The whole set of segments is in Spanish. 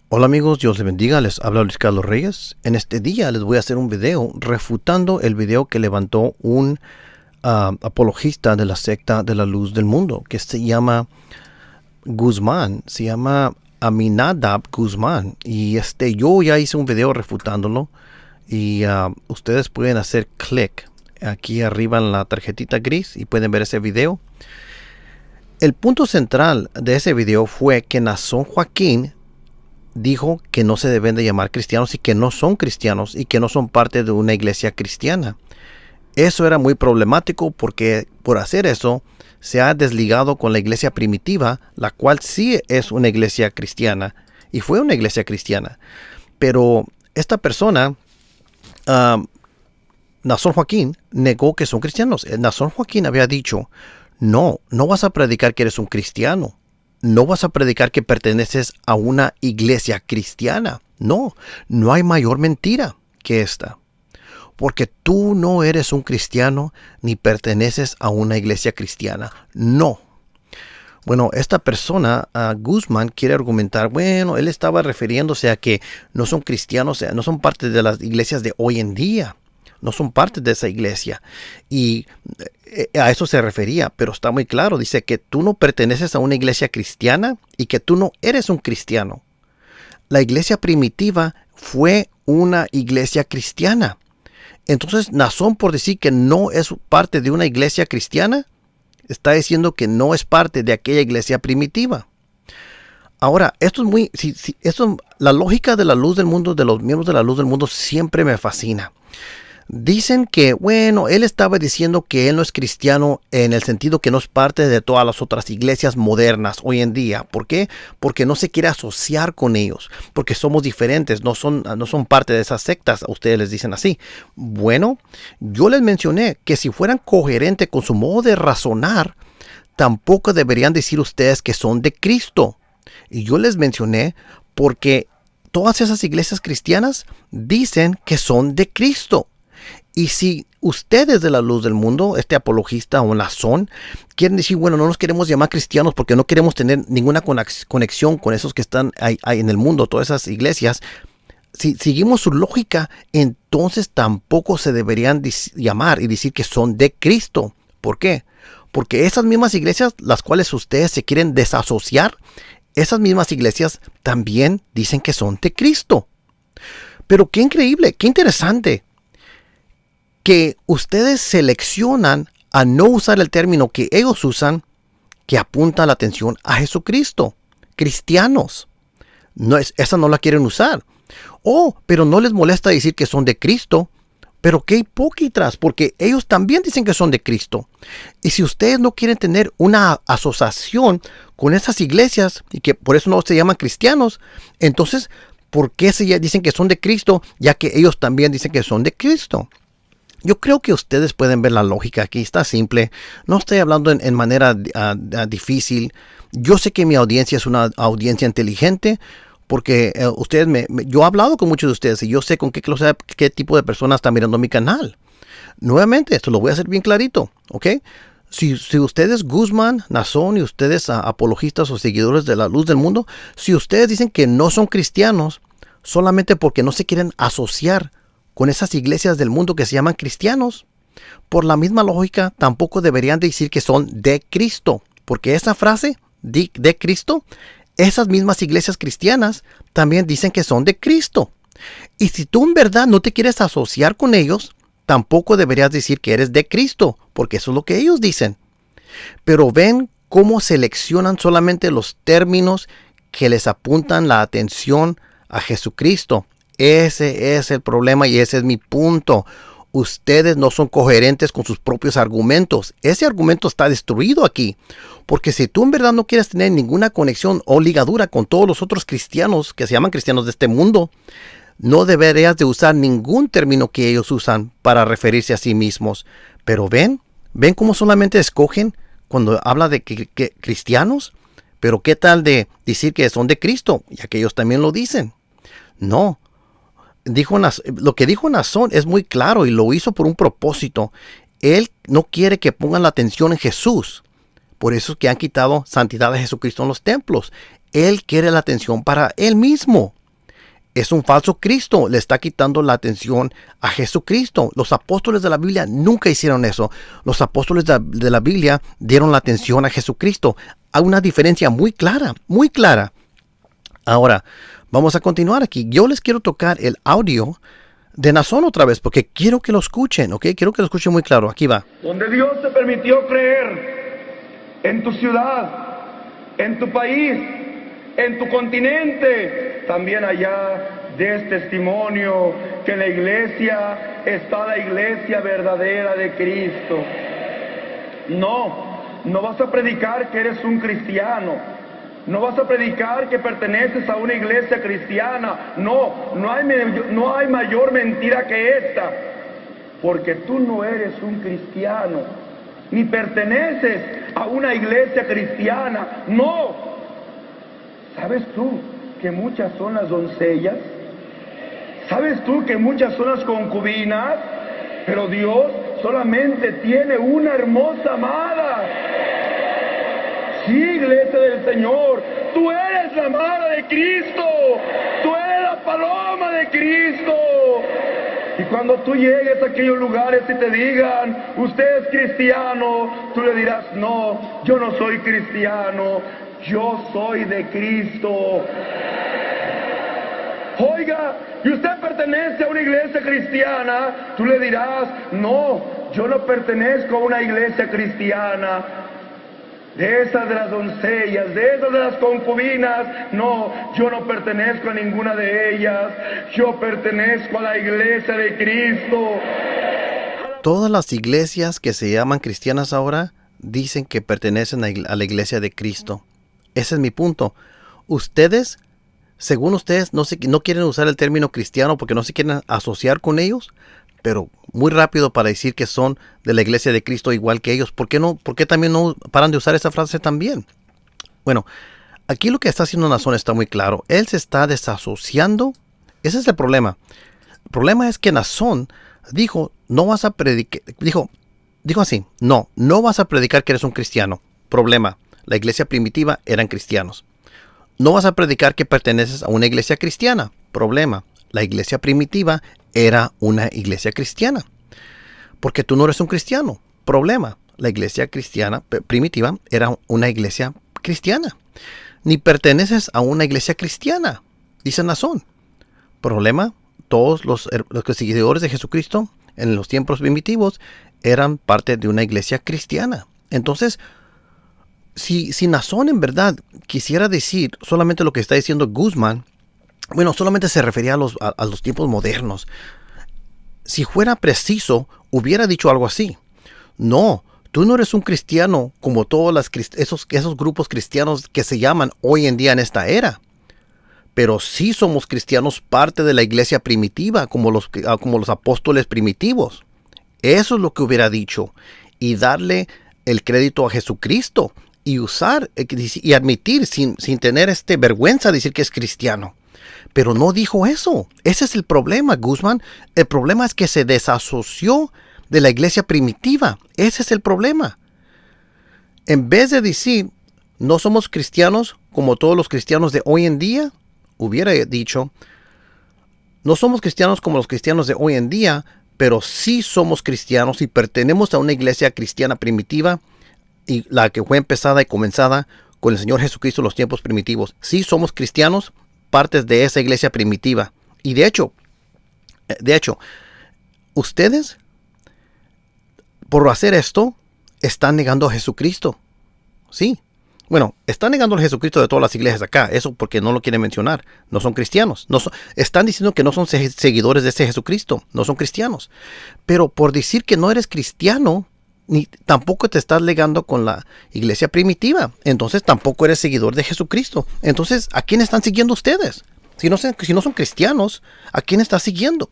Hola amigos, Dios les bendiga, les habla Luis Carlos Reyes. En este día les voy a hacer un video refutando el video que levantó un apologista de la secta de la luz del mundo, que se llama Guzmán, se llama Aminadab Guzmán. Y yo ya hice un video refutándolo y ustedes pueden hacer clic aquí arriba en la tarjetita gris y pueden ver ese video. El punto central de ese video fue que Naasón Joaquín dijo que no se deben de llamar cristianos y que no son cristianos y que no son parte de una iglesia cristiana. Eso era muy problemático porque por hacer eso se ha desligado con la iglesia primitiva, la cual sí es una iglesia cristiana y fue una iglesia cristiana. Pero esta persona, Naasón Joaquín, negó que son cristianos. Naasón Joaquín había dicho, no vas a predicar que eres un cristiano. No vas a predicar que perteneces a una iglesia cristiana. No hay mayor mentira que esta. Porque tú no eres un cristiano ni perteneces a una iglesia cristiana. No. Bueno, esta persona, Guzmán, quiere argumentar, él estaba refiriéndose a que no son cristianos, no son parte de las iglesias de hoy en día. No son parte de esa iglesia. Y a eso se refería, pero está muy claro. Dice que tú no perteneces a una iglesia cristiana y que tú no eres un cristiano. La iglesia primitiva fue una iglesia cristiana. Entonces, Naasón, por decir que no es parte de una iglesia cristiana, está diciendo que no es parte de aquella iglesia primitiva. Ahora, esto es muy... la lógica de la luz del mundo, de los miembros de la luz del mundo, siempre me fascina. Dicen que, él estaba diciendo que él no es cristiano en el sentido que no es parte de todas las otras iglesias modernas hoy en día. ¿Por qué? Porque no se quiere asociar con ellos, porque somos diferentes, no son parte de esas sectas, ustedes les dicen así. Bueno, yo les mencioné que si fueran coherentes con su modo de razonar, tampoco deberían decir ustedes que son de Cristo. Y yo les mencioné porque todas esas iglesias cristianas dicen que son de Cristo. Y si ustedes de la luz del mundo, este apologista o Naasón, quieren decir, no nos queremos llamar cristianos porque no queremos tener ninguna conexión con esos que están ahí en el mundo, todas esas iglesias, si seguimos su lógica, entonces tampoco se deberían llamar y decir que son de Cristo. ¿Por qué? Porque esas mismas iglesias, las cuales ustedes se quieren desasociar, esas mismas iglesias también dicen que son de Cristo. Pero qué increíble, qué interesante que ustedes seleccionan a no usar el término que ellos usan, que apunta la atención a Jesucristo. Cristianos. Esa no la quieren usar. Pero no les molesta decir que son de Cristo. Pero qué hipócritas, porque ellos también dicen que son de Cristo. Y si ustedes no quieren tener una asociación con esas iglesias, y que por eso no se llaman cristianos, entonces, ¿por qué dicen que son de Cristo, ya que ellos también dicen que son de Cristo? Yo creo que ustedes pueden ver la lógica aquí, está simple. No estoy hablando en manera difícil. Yo sé que mi audiencia es una audiencia inteligente porque yo he hablado con muchos de ustedes y yo sé con qué tipo de personas están mirando mi canal. Nuevamente, esto lo voy a hacer bien clarito, ¿ok? Si ustedes, Guzmán, Naasón y ustedes apologistas o seguidores de la luz del mundo, si ustedes dicen que no son cristianos solamente porque no se quieren asociar con esas iglesias del mundo que se llaman cristianos, por la misma lógica tampoco deberían decir que son de Cristo, porque esa frase de Cristo, esas mismas iglesias cristianas también dicen que son de Cristo. Y si tú en verdad no te quieres asociar con ellos, tampoco deberías decir que eres de Cristo, porque eso es lo que ellos dicen. Pero ven cómo seleccionan solamente los términos que les apuntan la atención a Jesucristo. Ese es el problema y ese es mi punto. Ustedes no son coherentes con sus propios argumentos. Ese argumento está destruido aquí. Porque si tú en verdad no quieres tener ninguna conexión o ligadura con todos los otros cristianos que se llaman cristianos de este mundo, no deberías de usar ningún término que ellos usan para referirse a sí mismos. Pero ven cómo solamente escogen cuando habla de que cristianos. Pero qué tal de decir que son de Cristo, ya que ellos también lo dicen. No. Lo que dijo Nazón es muy claro y lo hizo por un propósito. Él no quiere que pongan la atención en Jesús. Por eso es que han quitado santidad de Jesucristo en los templos. Él quiere la atención para él mismo. Es un falso Cristo. Le está quitando la atención a Jesucristo. Los apóstoles de la Biblia nunca hicieron eso. Los apóstoles de la Biblia dieron la atención a Jesucristo. Hay una diferencia muy clara, muy clara. Ahora, vamos a continuar aquí. Yo les quiero tocar el audio de Nazón otra vez, porque quiero que lo escuchen, ¿ok? Quiero que lo escuchen muy claro. Aquí va. Donde Dios te permitió creer en tu ciudad, en tu país, en tu continente, también allá des testimonio que en la iglesia está la iglesia verdadera de Cristo. No vas a predicar que eres un cristiano. No vas a predicar que perteneces a una iglesia cristiana. No hay mayor mentira que esta. Porque tú no eres un cristiano, ni perteneces a una iglesia cristiana. No. ¿Sabes tú que muchas son las doncellas? ¿Sabes tú que muchas son las concubinas? Pero Dios solamente tiene una hermosa amada. Sí, iglesia del Señor, tú eres la amada de Cristo, tú eres la paloma de Cristo. Y cuando tú llegues a aquellos lugares y te digan, usted es cristiano, tú le dirás, no, yo no soy cristiano, yo soy de Cristo. Oiga, ¿y usted pertenece a una iglesia cristiana? Tú le dirás, no, yo no pertenezco a una iglesia cristiana. De esas de las doncellas, de esas de las concubinas, no, yo no pertenezco a ninguna de ellas, yo pertenezco a la iglesia de Cristo. Todas las iglesias que se llaman cristianas ahora dicen que pertenecen a la iglesia de Cristo. Ese es mi punto. Ustedes, según ustedes, no quieren usar el término cristiano porque no se quieren asociar con ellos, pero muy rápido para decir que son de la iglesia de Cristo igual que ellos. ¿Por qué también no paran de usar esa frase también? Bueno, aquí lo que está haciendo Nazón está muy claro. Él se está desasociando. Ese es el problema. El problema es que Nazón dijo, no vas a predicar, dijo así, no vas a predicar que eres un cristiano. Problema, la iglesia primitiva eran cristianos. No vas a predicar que perteneces a una iglesia cristiana. Problema, la iglesia primitiva era una iglesia cristiana. Porque tú no eres un cristiano. Problema, la iglesia cristiana primitiva era una iglesia cristiana. Ni perteneces a una iglesia cristiana, dice Nazón. Problema, todos los seguidores de Jesucristo en los tiempos primitivos eran parte de una iglesia cristiana. Entonces, si Nazón en verdad quisiera decir solamente lo que está diciendo Guzmán, bueno, solamente se refería a los tiempos modernos. Si fuera preciso, hubiera dicho algo así. No, tú no eres un cristiano como todos esos grupos cristianos que se llaman hoy en día en esta era. Pero sí somos cristianos parte de la iglesia primitiva, como los apóstoles primitivos. Eso es lo que hubiera dicho. Y darle el crédito a Jesucristo. Y y admitir sin tener vergüenza decir que es cristiano. Pero no dijo eso. Ese es el problema, Guzmán. El problema es que se desasoció de la iglesia primitiva. Ese es el problema. En vez de decir, no somos cristianos como todos los cristianos de hoy en día, hubiera dicho, no somos cristianos como los cristianos de hoy en día, pero sí somos cristianos y pertenecemos a una iglesia cristiana primitiva, y la que fue empezada y comenzada con el Señor Jesucristo en los tiempos primitivos. Sí somos cristianos, partes de esa iglesia primitiva. Y de hecho, ustedes, por hacer esto, están negando a Jesucristo. Sí. Bueno, están negando a Jesucristo de todas las iglesias acá. Eso porque no lo quieren mencionar. No son cristianos. Están diciendo que no son seguidores de ese Jesucristo. No son cristianos. Pero por decir que no eres cristiano, tampoco te estás legando con la iglesia primitiva. Entonces tampoco eres seguidor de Jesucristo. Entonces, ¿a quién están siguiendo ustedes? Si no son cristianos, ¿a quién están siguiendo?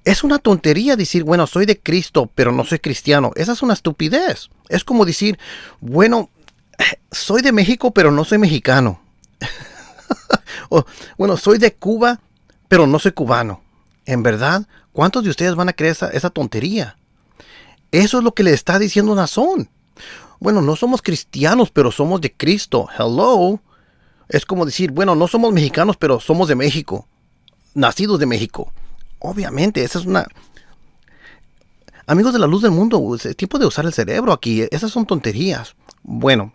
Es una tontería decir, bueno, soy de Cristo, pero no soy cristiano. Esa es una estupidez. Es como decir, bueno, soy de México, pero no soy mexicano. O, bueno, soy de Cuba, pero no soy cubano. En verdad, ¿cuántos de ustedes van a creer esa tontería? Eso es lo que le está diciendo Nazón. Bueno, no somos cristianos, pero somos de Cristo. Hello. Es como decir, bueno, no somos mexicanos, pero somos de México. Nacidos de México. Obviamente, esa es una... Amigos de la luz del mundo, es tiempo de usar el cerebro aquí. Esas son tonterías. Bueno,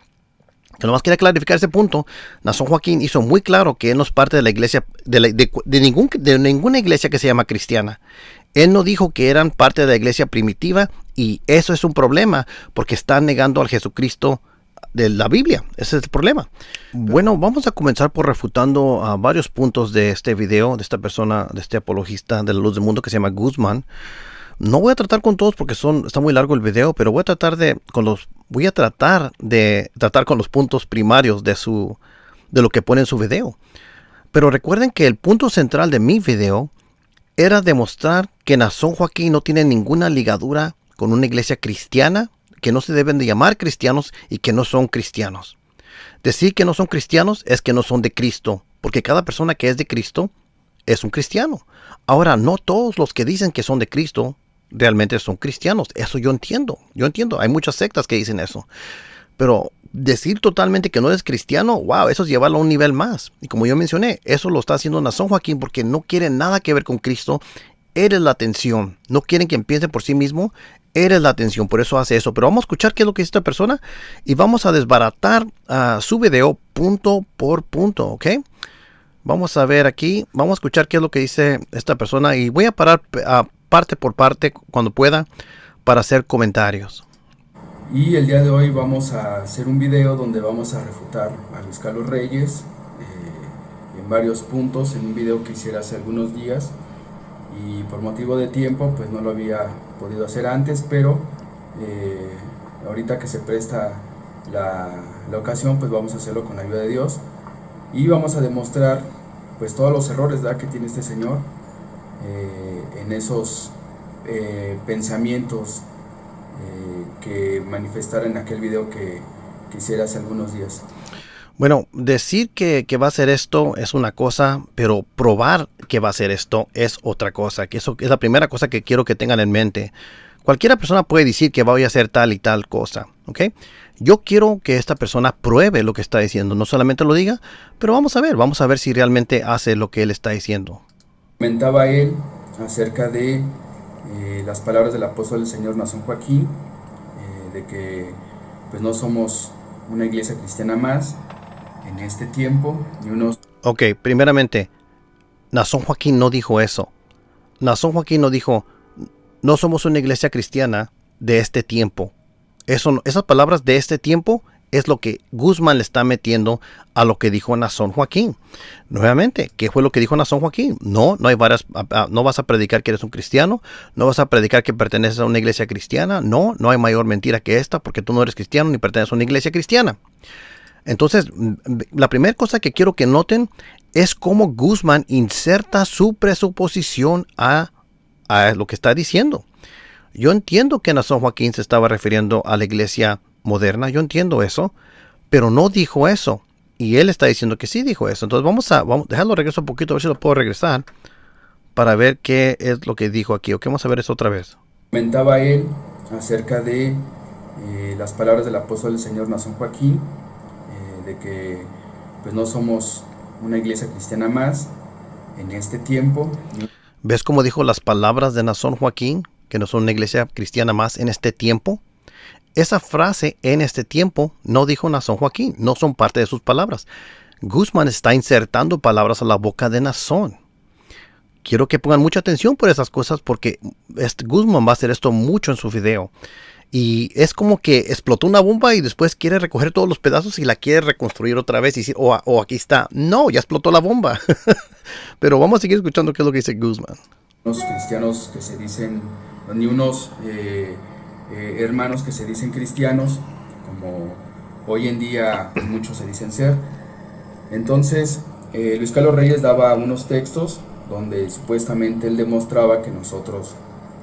que nomás quería clarificar ese punto. Nazón Joaquín hizo muy claro que él no es parte de la iglesia, de ninguna iglesia que se llama cristiana. Él no dijo que eran parte de la iglesia primitiva, y eso es un problema porque están negando al Jesucristo de la Biblia. Ese es el problema. Bueno, vamos a comenzar por refutando varios puntos de este video, de esta persona, de este apologista de la luz del mundo que se llama Guzmán. No voy a tratar con todos porque está muy largo el video, pero voy a tratar de tratar con los puntos primarios de lo que pone en su video. Pero recuerden que el punto central de mi video era demostrar que Nazón Joaquín no tiene ninguna ligadura con una iglesia cristiana, que no se deben de llamar cristianos y que no son cristianos. Decir que no son cristianos es que no son de Cristo, porque cada persona que es de Cristo es un cristiano. Ahora, no todos los que dicen que son de Cristo realmente son cristianos. Eso yo entiendo. Hay muchas sectas que dicen eso. Pero decir totalmente que no eres cristiano, wow, eso es llevarlo a un nivel más. Y como yo mencioné, eso lo está haciendo Nazón Joaquín porque no quiere nada que ver con Cristo. Eres la atención. No quieren que piense por sí mismo. Eres la atención. Por eso hace eso. Pero vamos a escuchar qué es lo que dice esta persona y vamos a desbaratar su video punto por punto, ¿ok? Vamos a ver aquí. Vamos a escuchar qué es lo que dice esta persona y voy a parar parte por parte cuando pueda para hacer comentarios. Y el día de hoy vamos a hacer un video donde vamos a refutar a Luis Carlos Reyes en varios puntos, en un video que hice hace algunos días y por motivo de tiempo pues no lo había podido hacer antes, pero ahorita que se presta la ocasión pues vamos a hacerlo con la ayuda de Dios y vamos a demostrar pues todos los errores, ¿verdad?, que tiene este señor en esos pensamientos que manifestara en aquel video que hiciera hace algunos días. Bueno, decir que va a hacer esto es una cosa, pero probar que va a hacer esto es otra cosa. Que eso es la primera cosa que quiero que tengan en mente. Cualquier persona puede decir que voy a hacer tal y tal cosa, ¿ok? Yo quiero que esta persona pruebe lo que está diciendo, no solamente lo diga, pero vamos a ver si realmente hace lo que él está diciendo. Comentaba él acerca de las palabras del apóstol del Señor Nazón Joaquín, de que pues no somos una iglesia cristiana más en este tiempo ni unos... Ok, primeramente, Nazón Joaquín no dijo eso. Nazón Joaquín no dijo, no somos una iglesia cristiana de este tiempo. Esas palabras de este tiempo es lo que Guzmán le está metiendo a lo que dijo Nazón Joaquín. Nuevamente, ¿qué fue lo que dijo Nazón Joaquín? No hay varias, no vas a predicar que eres un cristiano, no vas a predicar que perteneces a una iglesia cristiana, no hay mayor mentira que esta porque tú no eres cristiano ni perteneces a una iglesia cristiana. Entonces, la primera cosa que quiero que noten es cómo Guzmán inserta su presuposición a lo que está diciendo. Yo entiendo que Nazón Joaquín se estaba refiriendo a la iglesia moderna, yo entiendo eso, pero no dijo eso. Y él está diciendo que sí dijo eso. Entonces vamos a dejarlo regreso un poquito, a ver si lo puedo regresar para ver qué es lo que dijo aquí. Ok, vamos a ver eso otra vez. Comentaba él acerca de las palabras del apóstol del Señor Nazón Joaquín, de que pues no somos una iglesia cristiana más en este tiempo. ¿Ves cómo dijo las palabras de Nazón Joaquín? Que no son una iglesia cristiana más en este tiempo. Esa frase, en este tiempo, no dijo Nazón Joaquín, no son parte de sus palabras. Guzmán está insertando palabras a la boca de Nazón. Quiero que pongan mucha atención por esas cosas porque Guzmán va a hacer esto mucho en su video. Y es como que explotó una bomba y después quiere recoger todos los pedazos y la quiere reconstruir otra vez y decir, aquí está. No, ya explotó la bomba. Pero vamos a seguir escuchando qué es lo que dice Guzmán. Unos cristianos que se dicen, ni unos hermanos que se dicen cristianos, como hoy en día muchos se dicen ser. Entonces, Luis Carlos Reyes daba unos textos donde supuestamente él demostraba que nosotros,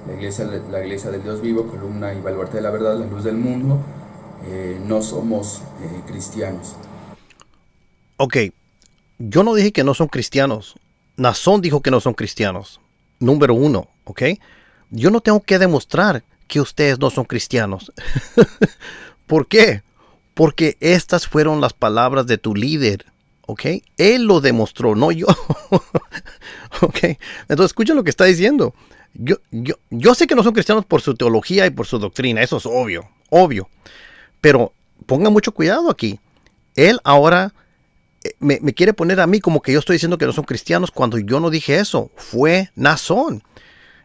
la iglesia del Dios vivo, columna y baluarte de la verdad, la luz del mundo, no somos cristianos. Ok, yo no dije que no son cristianos. Nazón dijo que no son cristianos. número uno, ¿ok? Yo no tengo que demostrar que ustedes no son cristianos. ¿Por qué? Porque estas fueron las palabras de tu líder, ¿ok? Él lo demostró, no yo. ¿Ok? Entonces escucha lo que está diciendo. Yo sé que no son cristianos por su teología y por su doctrina, eso es obvio, obvio. Pero pongan mucho cuidado aquí. Él ahora me quiere poner a mí como que yo estoy diciendo que no son cristianos cuando yo no dije eso. Fue Nazón.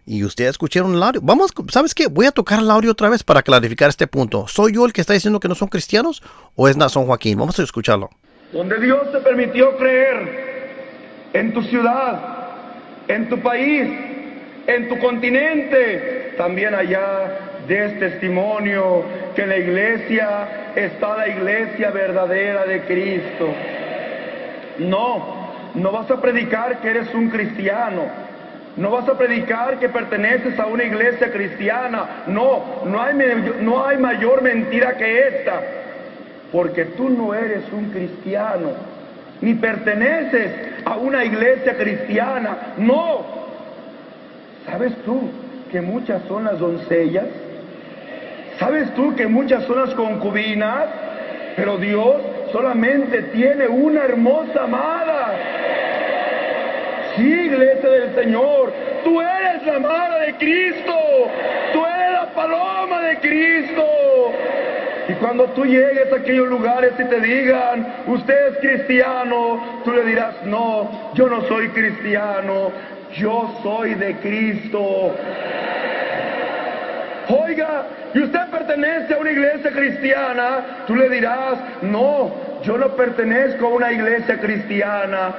Y ustedes escucharon el audio. Vamos, ¿sabes qué? Voy a tocar el audio otra vez para clarificar este punto. ¿Soy yo el que está diciendo que no son cristianos o es Nazón Joaquín? Vamos a escucharlo. Donde Dios te permitió creer en tu ciudad, en tu país, en tu continente, también allá des testimonio que en la iglesia está la iglesia verdadera de Cristo. No vas a predicar que eres un cristiano. No vas a predicar que perteneces a una iglesia cristiana. No hay mayor mentira que esta. Porque tú no eres un cristiano, ni perteneces a una iglesia cristiana. No. ¿Sabes tú que muchas son las doncellas? ¿Sabes tú que muchas son las concubinas? Pero Dios solamente tiene una hermosa amada. Sí, iglesia del Señor, tú eres la amada de Cristo, tú eres la paloma de Cristo. Y cuando tú llegues a aquellos lugares y te digan, usted es cristiano, tú le dirás, no, yo no soy cristiano, yo soy de Cristo. Oiga, y usted pertenece a una iglesia cristiana, tú le dirás, no, yo no pertenezco a una iglesia cristiana.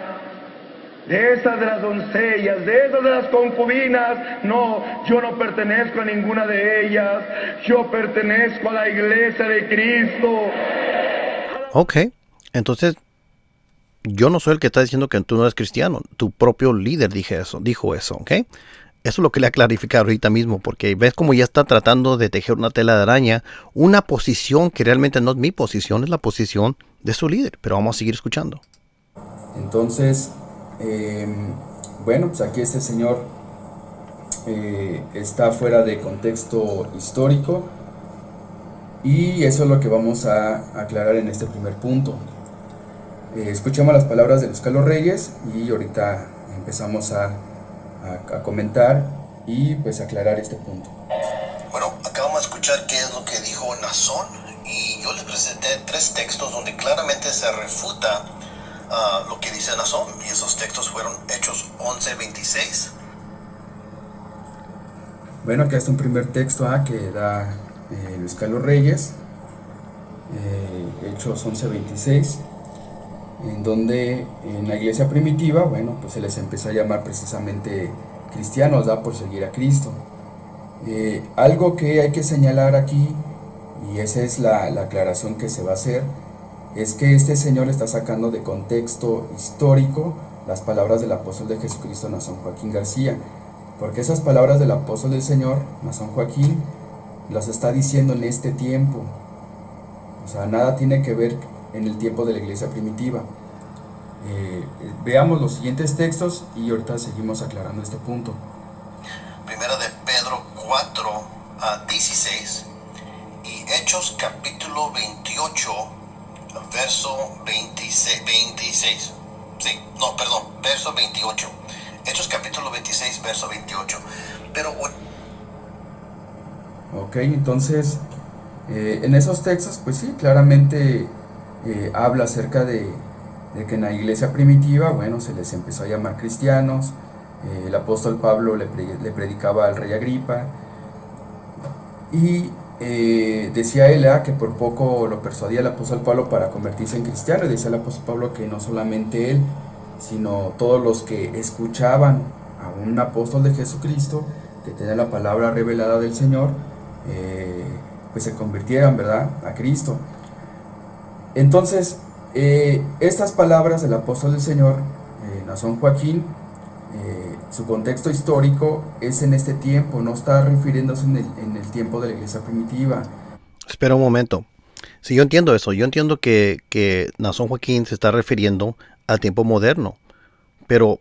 De esas de las doncellas, de esas de las concubinas, no, yo no pertenezco a ninguna de ellas, yo pertenezco a la iglesia de Cristo. Ok, entonces yo no soy el que está diciendo que tú no eres cristiano, tu propio líder dijo eso, ¿ok? Eso es lo que le ha clarificado ahorita mismo, porque ves como ya está tratando de tejer una tela de araña, una posición que realmente no es mi posición, es la posición de su líder, pero vamos a seguir escuchando. Entonces, bueno, pues aquí este señor está fuera de contexto histórico y eso es lo que vamos a aclarar en este primer punto. Escuchemos las palabras de Luis Carlos Reyes y ahorita empezamos a comentar y pues aclarar este punto. Bueno, acabamos de escuchar qué es lo que dijo Nazón y yo les presenté 3 textos donde claramente se refuta lo que dice Nazón, y esos textos fueron Hechos 11:26. Bueno, acá está un primer texto que da Luis Carlos Reyes, Hechos 11:26, en donde en la iglesia primitiva, bueno, pues se les empezó a llamar precisamente cristianos, por seguir a Cristo. Algo que hay que señalar aquí, y esa es la aclaración que se va a hacer, es que este señor está sacando de contexto histórico las palabras del apóstol de Jesucristo, Nazón Joaquín García, porque esas palabras del apóstol del Señor, Nazón Joaquín, las está diciendo en este tiempo. O sea, nada tiene que ver en el tiempo de la iglesia primitiva. Veamos los siguientes textos y ahorita seguimos aclarando este punto. Primera de Pedro 4:16 y Hechos capítulo 28 verso 26. Verso 28. Hechos capítulo 26, verso 28. Pero ok, entonces en esos textos, pues sí, claramente habla acerca de que en la iglesia primitiva, bueno, se les empezó a llamar cristianos. El apóstol Pablo le predicaba al rey Agripa y decía él que por poco lo persuadía el apóstol Pablo para convertirse en cristiano, y decía el apóstol Pablo que no solamente él, sino todos los que escuchaban a un apóstol de Jesucristo que tenía la palabra revelada del Señor, pues se convirtieran, ¿verdad?, a Cristo. Entonces, estas palabras del apóstol del Señor, Nazón Joaquín, su contexto histórico es en este tiempo, no está refiriéndose en el tiempo de la iglesia primitiva. Espera un momento. Si yo entiendo eso, yo entiendo que Nazón Joaquín se está refiriendo al tiempo moderno. Pero,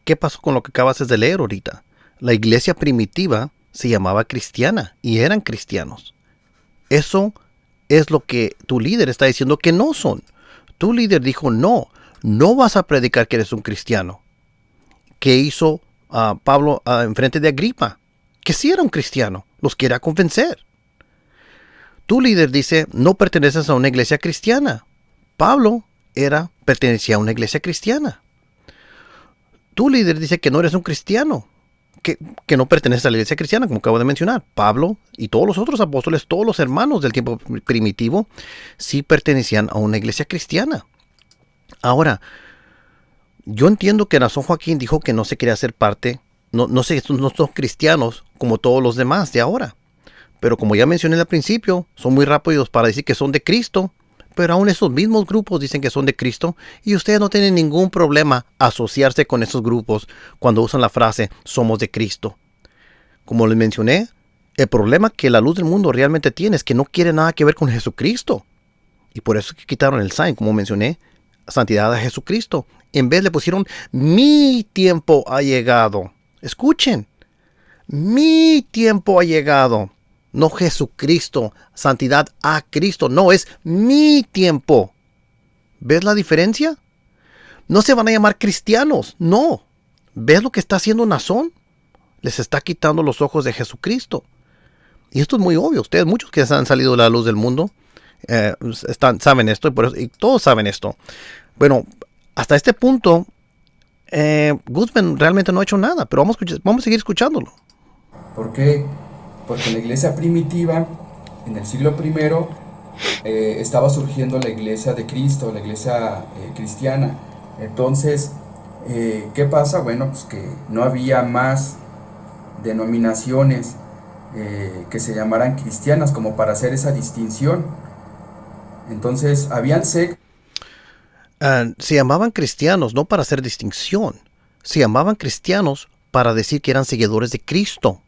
¿qué pasó con lo que acabas de leer ahorita? La iglesia primitiva se llamaba cristiana y eran cristianos. Eso es lo que tu líder está diciendo que no son. Tu líder dijo, no vas a predicar que eres un cristiano. ¿Qué hizo Pablo en frente de Agripa? Que sí era un cristiano, los quería convencer. Tu líder dice, no perteneces a una iglesia cristiana. Pablo pertenecía a una iglesia cristiana. Tu líder dice que no eres un cristiano, que no perteneces a la iglesia cristiana, como acabo de mencionar. Pablo y todos los otros apóstoles, todos los hermanos del tiempo primitivo, sí pertenecían a una iglesia cristiana. Ahora, yo entiendo que Nazón Joaquín dijo que no se quería hacer parte, no son cristianos como todos los demás de ahora. Pero como ya mencioné al principio, son muy rápidos para decir que son de Cristo. Pero aún esos mismos grupos dicen que son de Cristo y ustedes no tienen ningún problema asociarse con esos grupos cuando usan la frase somos de Cristo. Como les mencioné, el problema que la luz del mundo realmente tiene es que no quiere nada que ver con Jesucristo. Y por eso que quitaron el sign, como mencioné, santidad a Jesucristo. En vez le pusieron mi tiempo ha llegado. Escuchen, mi tiempo ha llegado. No Jesucristo, santidad a Cristo. No, es mi tiempo. ¿Ves la diferencia? No se van a llamar cristianos, no. ¿Ves lo que está haciendo Nazón? Les está quitando los ojos de Jesucristo. Y esto es muy obvio. Ustedes, muchos que han salido de la luz del mundo, saben esto y todos saben esto. Bueno, hasta este punto, Guzmán realmente no ha hecho nada, pero vamos a seguir escuchándolo. ¿Por qué? Porque en la iglesia primitiva, en el siglo I, estaba surgiendo la iglesia de Cristo, la iglesia cristiana. Entonces, ¿qué pasa? Bueno, pues que no había más denominaciones que se llamaran cristianas como para hacer esa distinción. Entonces, habían sectas. Se llamaban cristianos no para hacer distinción. Se llamaban cristianos para decir que eran seguidores de Cristo.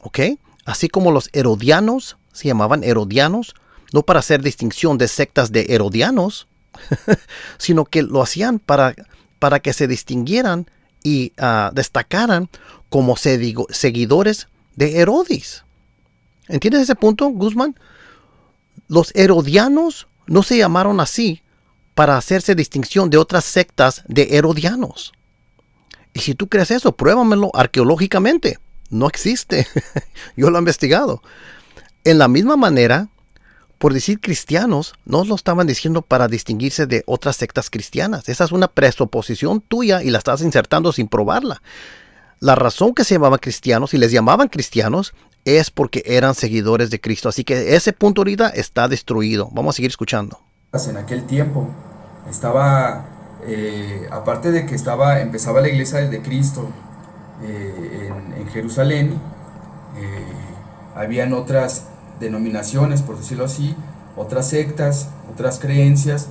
¿Ok? Así como los herodianos se llamaban herodianos, no para hacer distinción de sectas de herodianos, sino que lo hacían para que se distinguieran y destacaran como seguidores de Herodes. ¿Entiendes ese punto, Guzmán? Los herodianos no se llamaron así para hacerse distinción de otras sectas de herodianos. Y si tú crees eso, pruébamelo arqueológicamente. No existe. Yo lo he investigado. En la misma manera, por decir cristianos, no lo estaban diciendo para distinguirse de otras sectas cristianas. Esa es una presuposición tuya y la estás insertando sin probarla. La razón que se llamaban cristianos y les llamaban cristianos es porque eran seguidores de Cristo. Así que ese punto ahorita está destruido. Vamos a seguir escuchando. En aquel tiempo estaba, aparte de que empezaba la iglesia de Cristo, en Jerusalén, habían otras denominaciones, por decirlo así, otras sectas, otras creencias,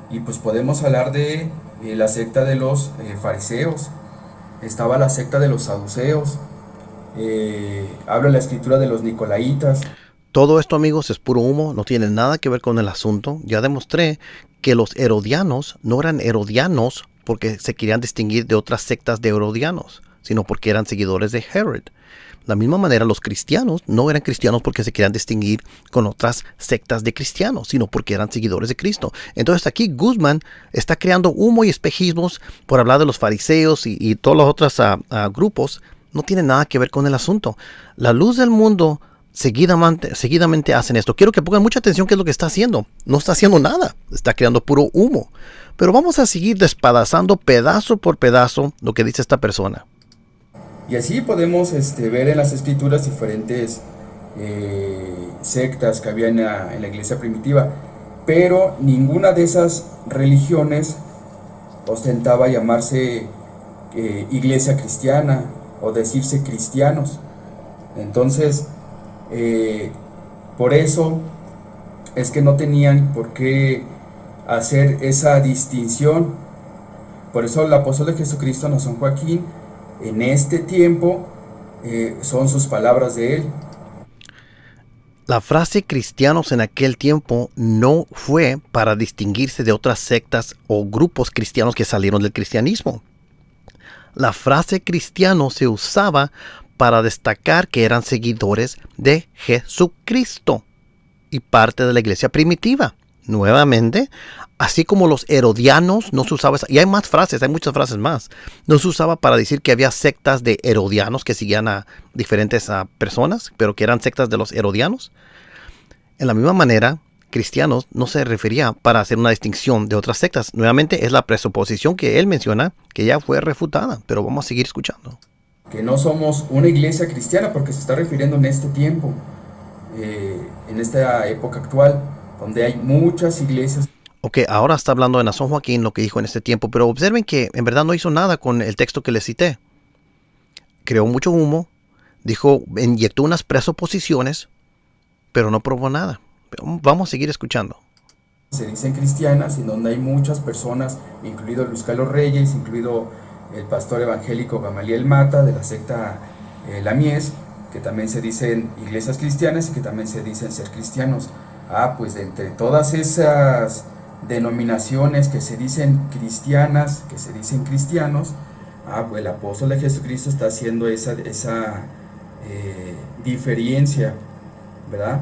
y pues podemos hablar de la secta de los fariseos, estaba la secta de los saduceos, habla la escritura de los nicolaitas. Todo esto, amigos, es puro humo, no tiene nada que ver con el asunto. Ya demostré que los herodianos no eran herodianos porque se querían distinguir de otras sectas de herodianos, sino porque eran seguidores de Herod. De la misma manera, los cristianos no eran cristianos porque se querían distinguir con otras sectas de cristianos, sino porque eran seguidores de Cristo. Entonces aquí Guzmán está creando humo y espejismos por hablar de los fariseos y todos los otros grupos. No tiene nada que ver con el asunto. La luz del mundo seguidamente hacen esto. Quiero que pongan mucha atención qué es lo que está haciendo. No está haciendo nada, está creando puro humo. Pero vamos a seguir despedazando pedazo por pedazo lo que dice esta persona. Y así podemos ver en las escrituras diferentes sectas que había en la iglesia primitiva, pero ninguna de esas religiones ostentaba llamarse iglesia cristiana o decirse cristianos. Entonces, por eso es que no tenían por qué hacer esa distinción. Por eso el apóstol de Jesucristo, Nazón Joaquín, en este tiempo son sus palabras de él. La frase cristianos en aquel tiempo no fue para distinguirse de otras sectas o grupos cristianos que salieron del cristianismo. La frase cristiano se usaba para destacar que eran seguidores de Jesucristo y parte de la iglesia primitiva. Nuevamente, así como los herodianos no se usaba, y hay más frases, hay muchas frases más, no se usaba para decir que había sectas de herodianos que seguían a diferentes personas, pero que eran sectas de los herodianos. En la misma manera, cristianos no se refería para hacer una distinción de otras sectas. Nuevamente es la presuposición que él menciona que ya fue refutada, pero vamos a seguir escuchando. Que no somos una iglesia cristiana porque se está refiriendo en este tiempo, en esta época actual, donde hay muchas iglesias. Ok, ahora está hablando de Nazón Joaquín, lo que dijo en este tiempo, pero observen que en verdad no hizo nada con el texto que les cité. Creó mucho humo, dijo, inyectó unas presuposiciones, pero no probó nada. Vamos a seguir escuchando. Se dicen cristianas, en donde hay muchas personas, incluido Luis Carlos Reyes, incluido el pastor evangélico Gamaliel Mata de la secta La Mies, que también se dicen iglesias cristianas y que también se dicen ser cristianos. Pues entre todas esas denominaciones que se dicen cristianas, que se dicen cristianos, pues el apóstol de Jesucristo está haciendo esa diferencia, ¿verdad?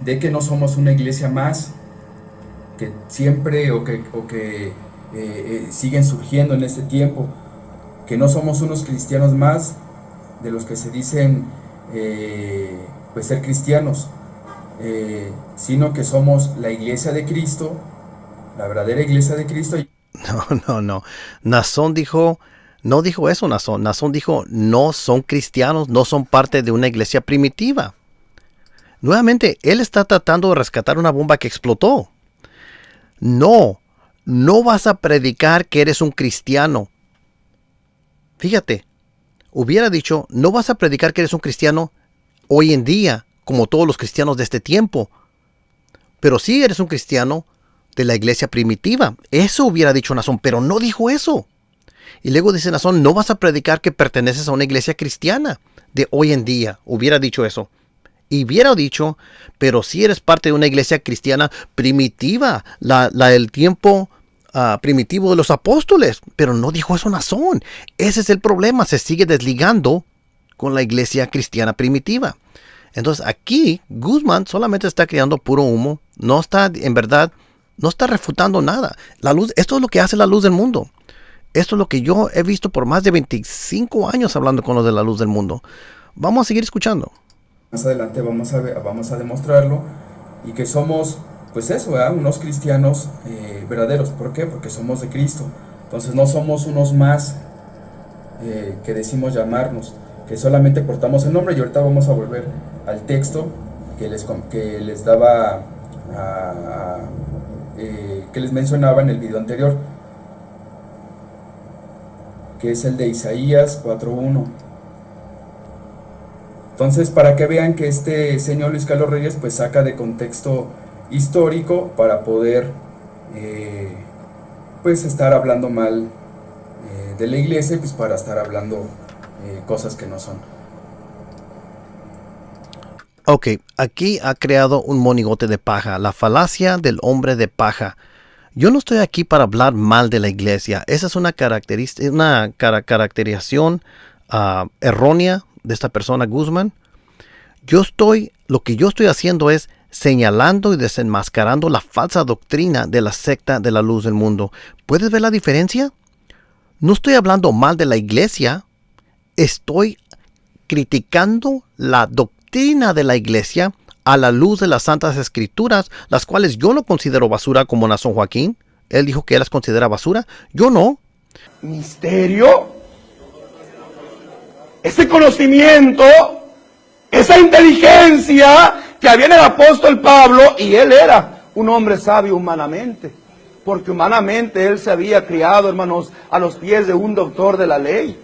De que no somos una iglesia más, que siempre o que siguen surgiendo en este tiempo, que no somos unos cristianos más de los que se dicen pues ser cristianos, sino que somos la iglesia de Cristo, la verdadera iglesia de Cristo. No. Nazón dijo, no dijo eso Nazón. Nazón dijo, no son cristianos, no son parte de una iglesia primitiva. Nuevamente, él está tratando de rescatar una bomba que explotó. No vas a predicar que eres un cristiano. Fíjate, hubiera dicho, no vas a predicar que eres un cristiano hoy en día, como todos los cristianos de este tiempo. Pero sí eres un cristiano de la iglesia primitiva. Eso hubiera dicho Nazón, pero no dijo eso. Y luego dice Nazón, no vas a predicar que perteneces a una iglesia cristiana de hoy en día. Hubiera dicho eso. Y hubiera dicho, pero si eres parte de una iglesia cristiana primitiva, la del tiempo primitivo de los apóstoles. Pero no dijo eso Nazón. Ese es el problema, se sigue desligando con la iglesia cristiana primitiva. Entonces aquí Guzmán solamente está creando puro humo, no está, en verdad, no está refutando nada. La luz, esto es lo que hace la luz del mundo. Esto es lo que yo he visto por más de 25 años hablando con los de la luz del mundo. Vamos a seguir escuchando. Más adelante vamos a demostrarlo y que somos, pues eso, unos cristianos verdaderos. ¿Por qué? Porque somos de Cristo. Entonces no somos unos más que decimos llamarnos, que solamente portamos el nombre. Y ahorita vamos a volver al texto que les daba, que les mencionaba en el video anterior, que es el de Isaías 4:1. Entonces, para que vean que este señor Luis Carlos Reyes pues saca de contexto histórico para poder pues estar hablando mal de la iglesia y pues para estar hablando cosas que no son. Ok, aquí ha creado un monigote de paja, la falacia del hombre de paja. Yo no estoy aquí para hablar mal de la iglesia. Esa es una caracterización errónea de esta persona Guzmán. Lo que yo estoy haciendo es señalando y desenmascarando la falsa doctrina de la secta de la luz del mundo. ¿Puedes ver la diferencia? No estoy hablando mal de la iglesia. Estoy criticando la doctrina de la iglesia a la luz de las Santas Escrituras, las cuales yo no considero basura como Nazón Joaquín. Él dijo que él las considera basura. Yo no. Misterio, ese conocimiento, esa inteligencia que había en el apóstol Pablo, y él era un hombre sabio humanamente, porque humanamente él se había criado, hermanos, a los pies de un doctor de la ley,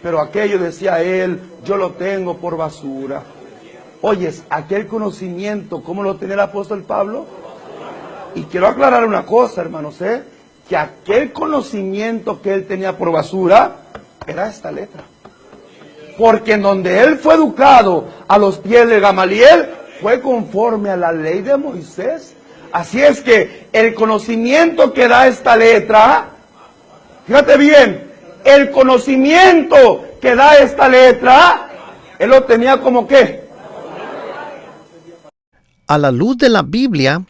pero aquello decía él, yo lo tengo por basura. Oyes, aquel conocimiento, ¿cómo lo tenía el apóstol Pablo? Y quiero aclarar una cosa, hermanos, que aquel conocimiento que él tenía por basura era esta letra. Porque en donde él fue educado a los pies de Gamaliel, fue conforme a la ley de Moisés. Así es que el conocimiento que da esta letra, fíjate bien, el conocimiento que da esta letra, él lo tenía como ¿qué? A la luz de la Biblia,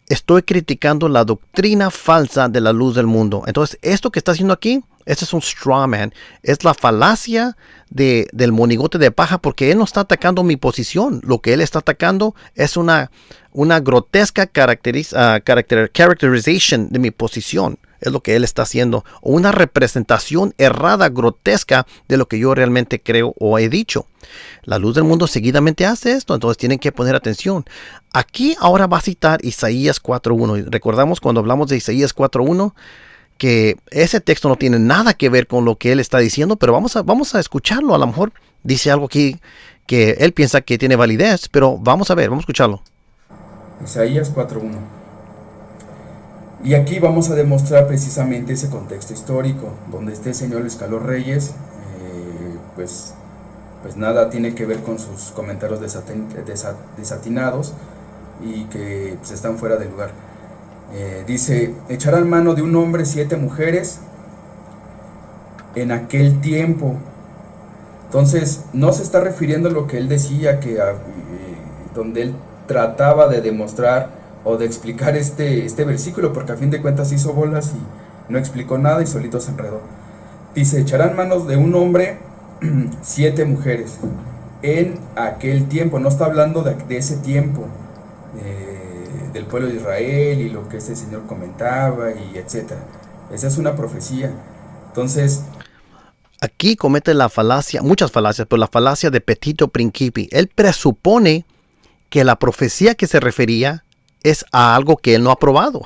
estoy criticando la doctrina falsa de la luz del mundo. Entonces, esto que está haciendo aquí, este es un straw man. Es la falacia del monigote de paja, porque él no está atacando mi posición. Lo que él está atacando es una grotesca characterization de mi posición. Es lo que él está haciendo. O una representación errada, grotesca de lo que yo realmente creo o he dicho. La luz del mundo seguidamente hace esto, entonces tienen que poner atención. Aquí ahora va a citar Isaías 4.1. Recordamos cuando hablamos de Isaías 4.1 que ese texto no tiene nada que ver con lo que él está diciendo, pero vamos a escucharlo. A lo mejor dice algo aquí que él piensa que tiene validez, pero vamos a ver, vamos a escucharlo. Isaías 4.1. Y aquí vamos a demostrar precisamente ese contexto histórico, donde este señor Escaló Reyes, pues nada tiene que ver con sus comentarios desatinados y que pues, están fuera de lugar. Dice, echarán mano de un hombre 7 mujeres en aquel tiempo. Entonces, no se está refiriendo a lo que él decía, donde él trataba de demostrar o de explicar este versículo, porque a fin de cuentas hizo bolas y no explicó nada y solito se enredó. Dice, echarán manos de un hombre 7 mujeres en aquel tiempo. No está hablando de ese tiempo, del pueblo de Israel y lo que este señor comentaba y etcétera. Esa es una profecía. Entonces, aquí comete la falacia, muchas falacias, pero la falacia de petito principi. Él presupone que la profecía que se refería es a algo que él no ha probado.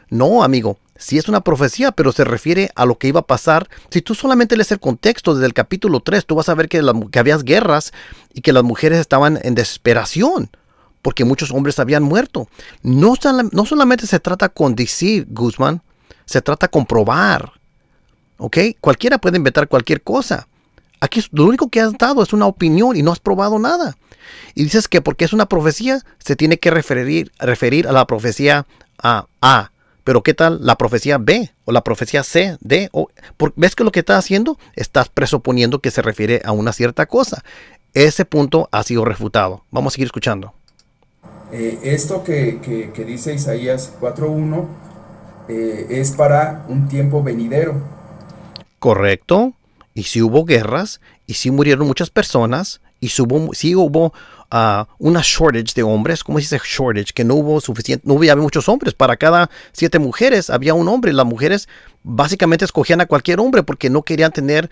No, amigo, sí es una profecía, pero se refiere a lo que iba a pasar. Si tú solamente lees el contexto desde el capítulo 3, tú vas a ver que había guerras y que las mujeres estaban en desesperación porque muchos hombres habían muerto. No solamente se trata con decir, Guzmán, se trata con probar. ¿Ok? Cualquiera puede inventar cualquier cosa. Aquí lo único que has dado es una opinión y no has probado nada. Y dices que porque es una profecía, se tiene que referir a la profecía A. Pero ¿qué tal la profecía B? O la profecía C, D. ¿Ves que lo que estás haciendo? Estás presuponiendo que se refiere a una cierta cosa. Ese punto ha sido refutado. Vamos a seguir escuchando. Esto que dice Isaías 4.1 es para un tiempo venidero. Correcto. Y si hubo guerras, y si murieron muchas personas, y si hubo una shortage de hombres. ¿Cómo se dice shortage? Que no hubo suficiente, no había muchos hombres. Para cada 7 mujeres había un hombre. Las mujeres básicamente escogían a cualquier hombre porque no querían tener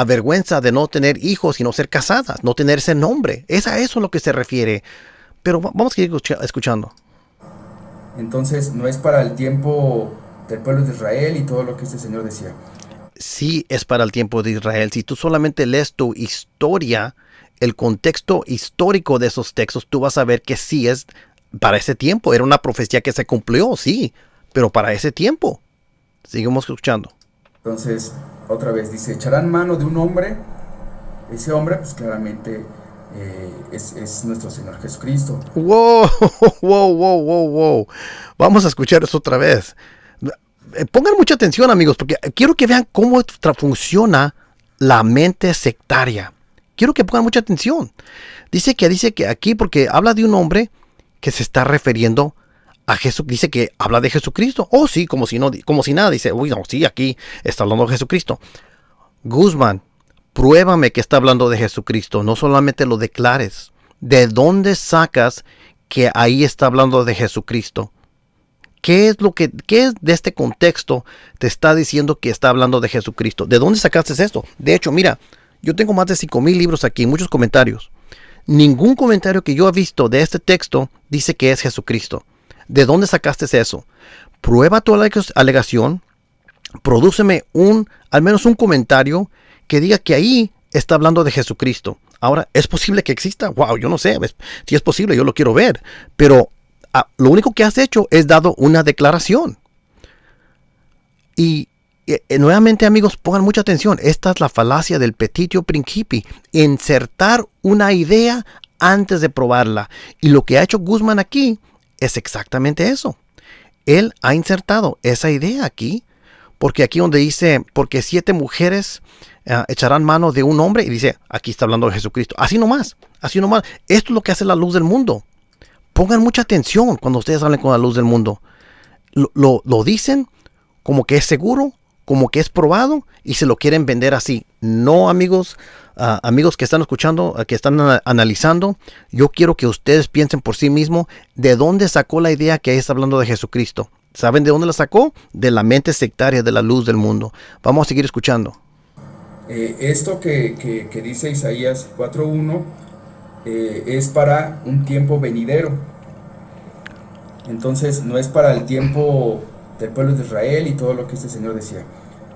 vergüenza de no tener hijos y no ser casadas, no tener ese nombre. Es a eso a lo que se refiere. Pero vamos a seguir escuchando. Entonces no es para el tiempo del pueblo de Israel y todo lo que este señor decía. Sí es para el tiempo de Israel. Si tú solamente lees tu historia, el contexto histórico de esos textos, tú vas a ver que sí es para ese tiempo. Era una profecía que se cumplió, sí, pero para ese tiempo. Seguimos escuchando. Entonces, otra vez dice, echarán mano de un hombre. Ese hombre, pues claramente es nuestro Señor Jesucristo. Wow. Vamos a escuchar eso otra vez. Pongan mucha atención, amigos, porque quiero que vean cómo funciona la mente sectaria. Quiero que pongan mucha atención. Dice que aquí, porque habla de un hombre que se está refiriendo a Jesús, dice que habla de Jesucristo. Oh, sí, como si nada. Dice, uy, no, sí, aquí está hablando de Jesucristo. Guzmán, pruébame que está hablando de Jesucristo. No solamente lo declares. ¿De dónde sacas que ahí está hablando de Jesucristo? ¿Qué es de este contexto te está diciendo que está hablando de Jesucristo? ¿De dónde sacaste esto? De hecho, mira, yo tengo más de 5,000 libros aquí, muchos comentarios. Ningún comentario que yo he visto de este texto dice que es Jesucristo. ¿De dónde sacaste eso? Prueba tu alegación, prodúceme al menos un comentario que diga que ahí está hablando de Jesucristo. Ahora, ¿es posible que exista? Wow, yo no sé. Si es posible, yo lo quiero ver. Pero lo único que has hecho es dado una declaración. Y nuevamente, amigos, pongan mucha atención. Esta es la falacia del petitio principi. Insertar una idea antes de probarla. Y lo que ha hecho Guzmán aquí es exactamente eso. Él ha insertado esa idea aquí Porque aquí donde dice, porque 7 mujeres echarán mano de un hombre, y dice, aquí está hablando de Jesucristo. Así nomás, así nomás. Esto es lo que hace la luz del mundo. Pongan mucha atención cuando ustedes hablen con la luz del mundo. Lo dicen como que es seguro, como que es probado, y se lo quieren vender así. No, amigos, amigos que están escuchando, que están analizando, yo quiero que ustedes piensen por sí mismos de dónde sacó la idea que está hablando de Jesucristo. ¿Saben de dónde la sacó? De la mente sectaria de la luz del mundo. Vamos a seguir escuchando. Esto que dice Isaías 4:1 es para un tiempo venidero. Entonces no es para el tiempo del pueblo de Israel y todo lo que este Señor decía.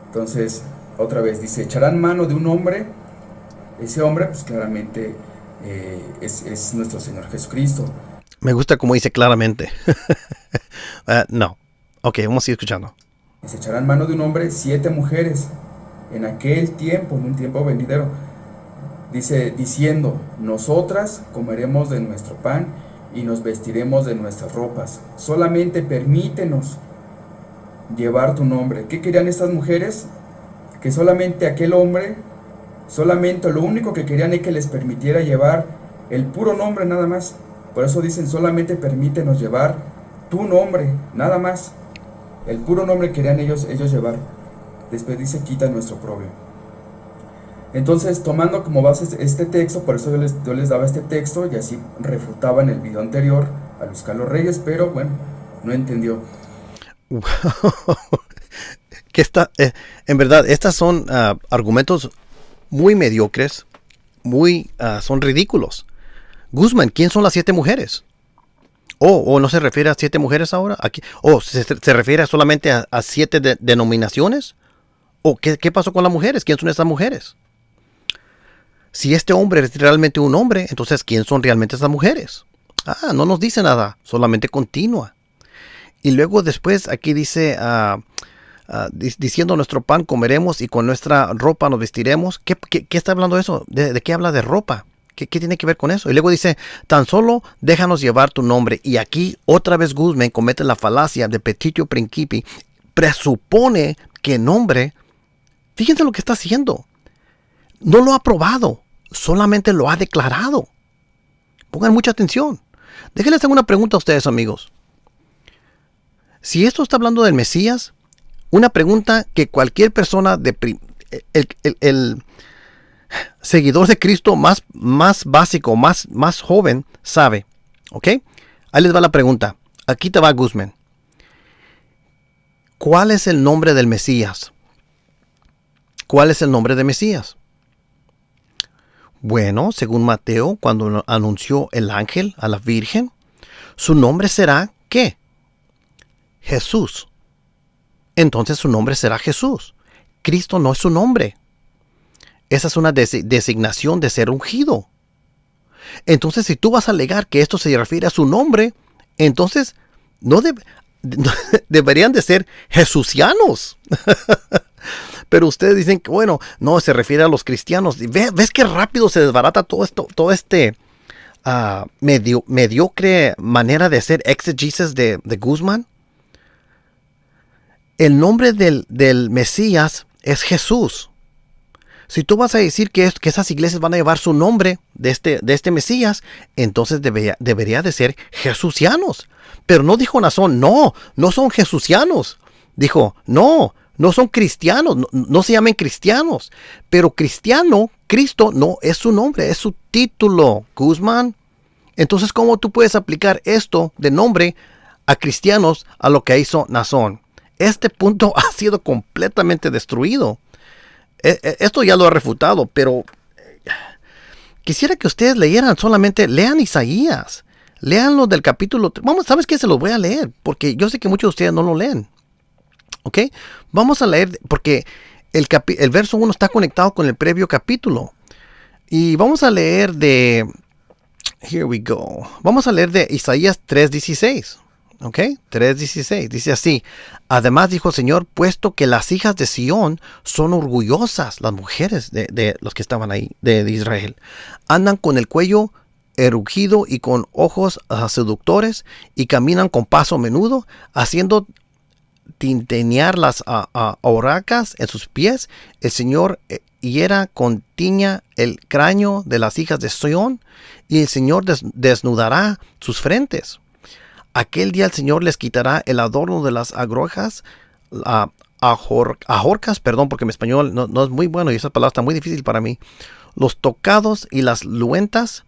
Entonces, otra vez dice, echarán mano de un hombre. Ese hombre, pues claramente es nuestro Señor Jesucristo. Me gusta como dice claramente. No. Ok, vamos a seguir escuchando. Se echarán mano de un hombre 7 mujeres en aquel tiempo, en un tiempo venidero. Dice, diciendo, nosotras comeremos de nuestro pan y nos vestiremos de nuestras ropas. Solamente permítenos llevar tu nombre. ¿Qué querían estas mujeres? Que solamente aquel hombre, solamente lo único que querían es que les permitiera llevar el puro nombre nada más. Por eso dicen, solamente permítenos llevar tu nombre, nada más. El puro nombre querían ellos llevar. Después dice, quita nuestro propio. Entonces, tomando como base este texto, por eso yo les daba este texto y así refutaba en el video anterior a Luis Carlos Reyes, pero bueno, no entendió. Que en verdad, estas son argumentos muy mediocres, son ridículos. Guzmán, ¿quién son las 7 mujeres? ¿O no se refiere a 7 mujeres ahora? Aquí, ¿se refiere solamente a 7 denominaciones? ¿O qué pasó con las mujeres? ¿Quién son estas mujeres? Si este hombre es realmente un hombre, entonces ¿quién son realmente estas mujeres? No nos dice nada, solamente continúa. Y luego después aquí dice, diciendo nuestro pan comeremos y con nuestra ropa nos vestiremos. ¿Qué está hablando eso? ¿De qué habla de ropa? ¿Qué tiene que ver con eso? Y luego dice, tan solo déjanos llevar tu nombre. Y aquí otra vez Guzmán comete la falacia de petitio principi. Presupone que nombre, fíjense lo que está haciendo. No lo ha probado, solamente lo ha declarado. Pongan mucha atención. Déjenles hacer una pregunta a ustedes, amigos. Si esto está hablando del Mesías, una pregunta que cualquier persona, el seguidor de Cristo más básico, más joven, sabe. ¿Ok? Ahí les va la pregunta. Aquí te va Guzmán. ¿Cuál es el nombre del Mesías? ¿Cuál es el nombre de Mesías? Bueno, según Mateo, cuando anunció el ángel a la Virgen, su nombre será ¿qué? Jesús. Entonces su nombre será Jesús. Cristo no es su nombre. Esa es una designación de ser ungido. Entonces, si tú vas a alegar que esto se refiere a su nombre, entonces no deberían de ser jesucianos. Pero ustedes dicen que, bueno, no, se refiere a los cristianos. ¿Ves qué rápido se desbarata todo este mediocre manera de hacer exegesis de Guzmán? El nombre del Mesías es Jesús. Si tú vas a decir que esas iglesias van a llevar su nombre de este Mesías, entonces debería de ser jesucianos. Pero no dijo Nazón, no son jesucianos. Dijo, no son cristianos, no se llamen cristianos. Pero cristiano, Cristo, no es su nombre, es su título, Guzmán. Entonces, ¿cómo tú puedes aplicar esto de nombre a cristianos a lo que hizo Nazón? Este punto ha sido completamente destruido. Esto ya lo ha refutado, pero quisiera que ustedes lean Isaías. Leanlo del capítulo 3. Vamos, ¿sabes qué? Se los voy a leer, porque yo sé que muchos de ustedes no lo leen. ¿Ok? Vamos a leer, porque el verso 1 está conectado con el previo capítulo. Y vamos a leer here we go. Vamos a leer de Isaías 3:16. ¿Ok? 3:16. Dice así. Además dijo el Señor, puesto que las hijas de Sión son orgullosas, las mujeres de los que estaban ahí, de Israel, andan con el cuello erguido y con ojos seductores y caminan con paso menudo, haciendo tintenear las horacas en sus pies, el Señor hiera con tiña el cráneo de las hijas de Sión, y el Señor desnudará sus frentes. Aquel día el Señor les quitará el adorno de las agujas, ajorcas, perdón, porque mi español no es muy bueno y esa palabra está muy difícil para mí. Los tocados y las luentas,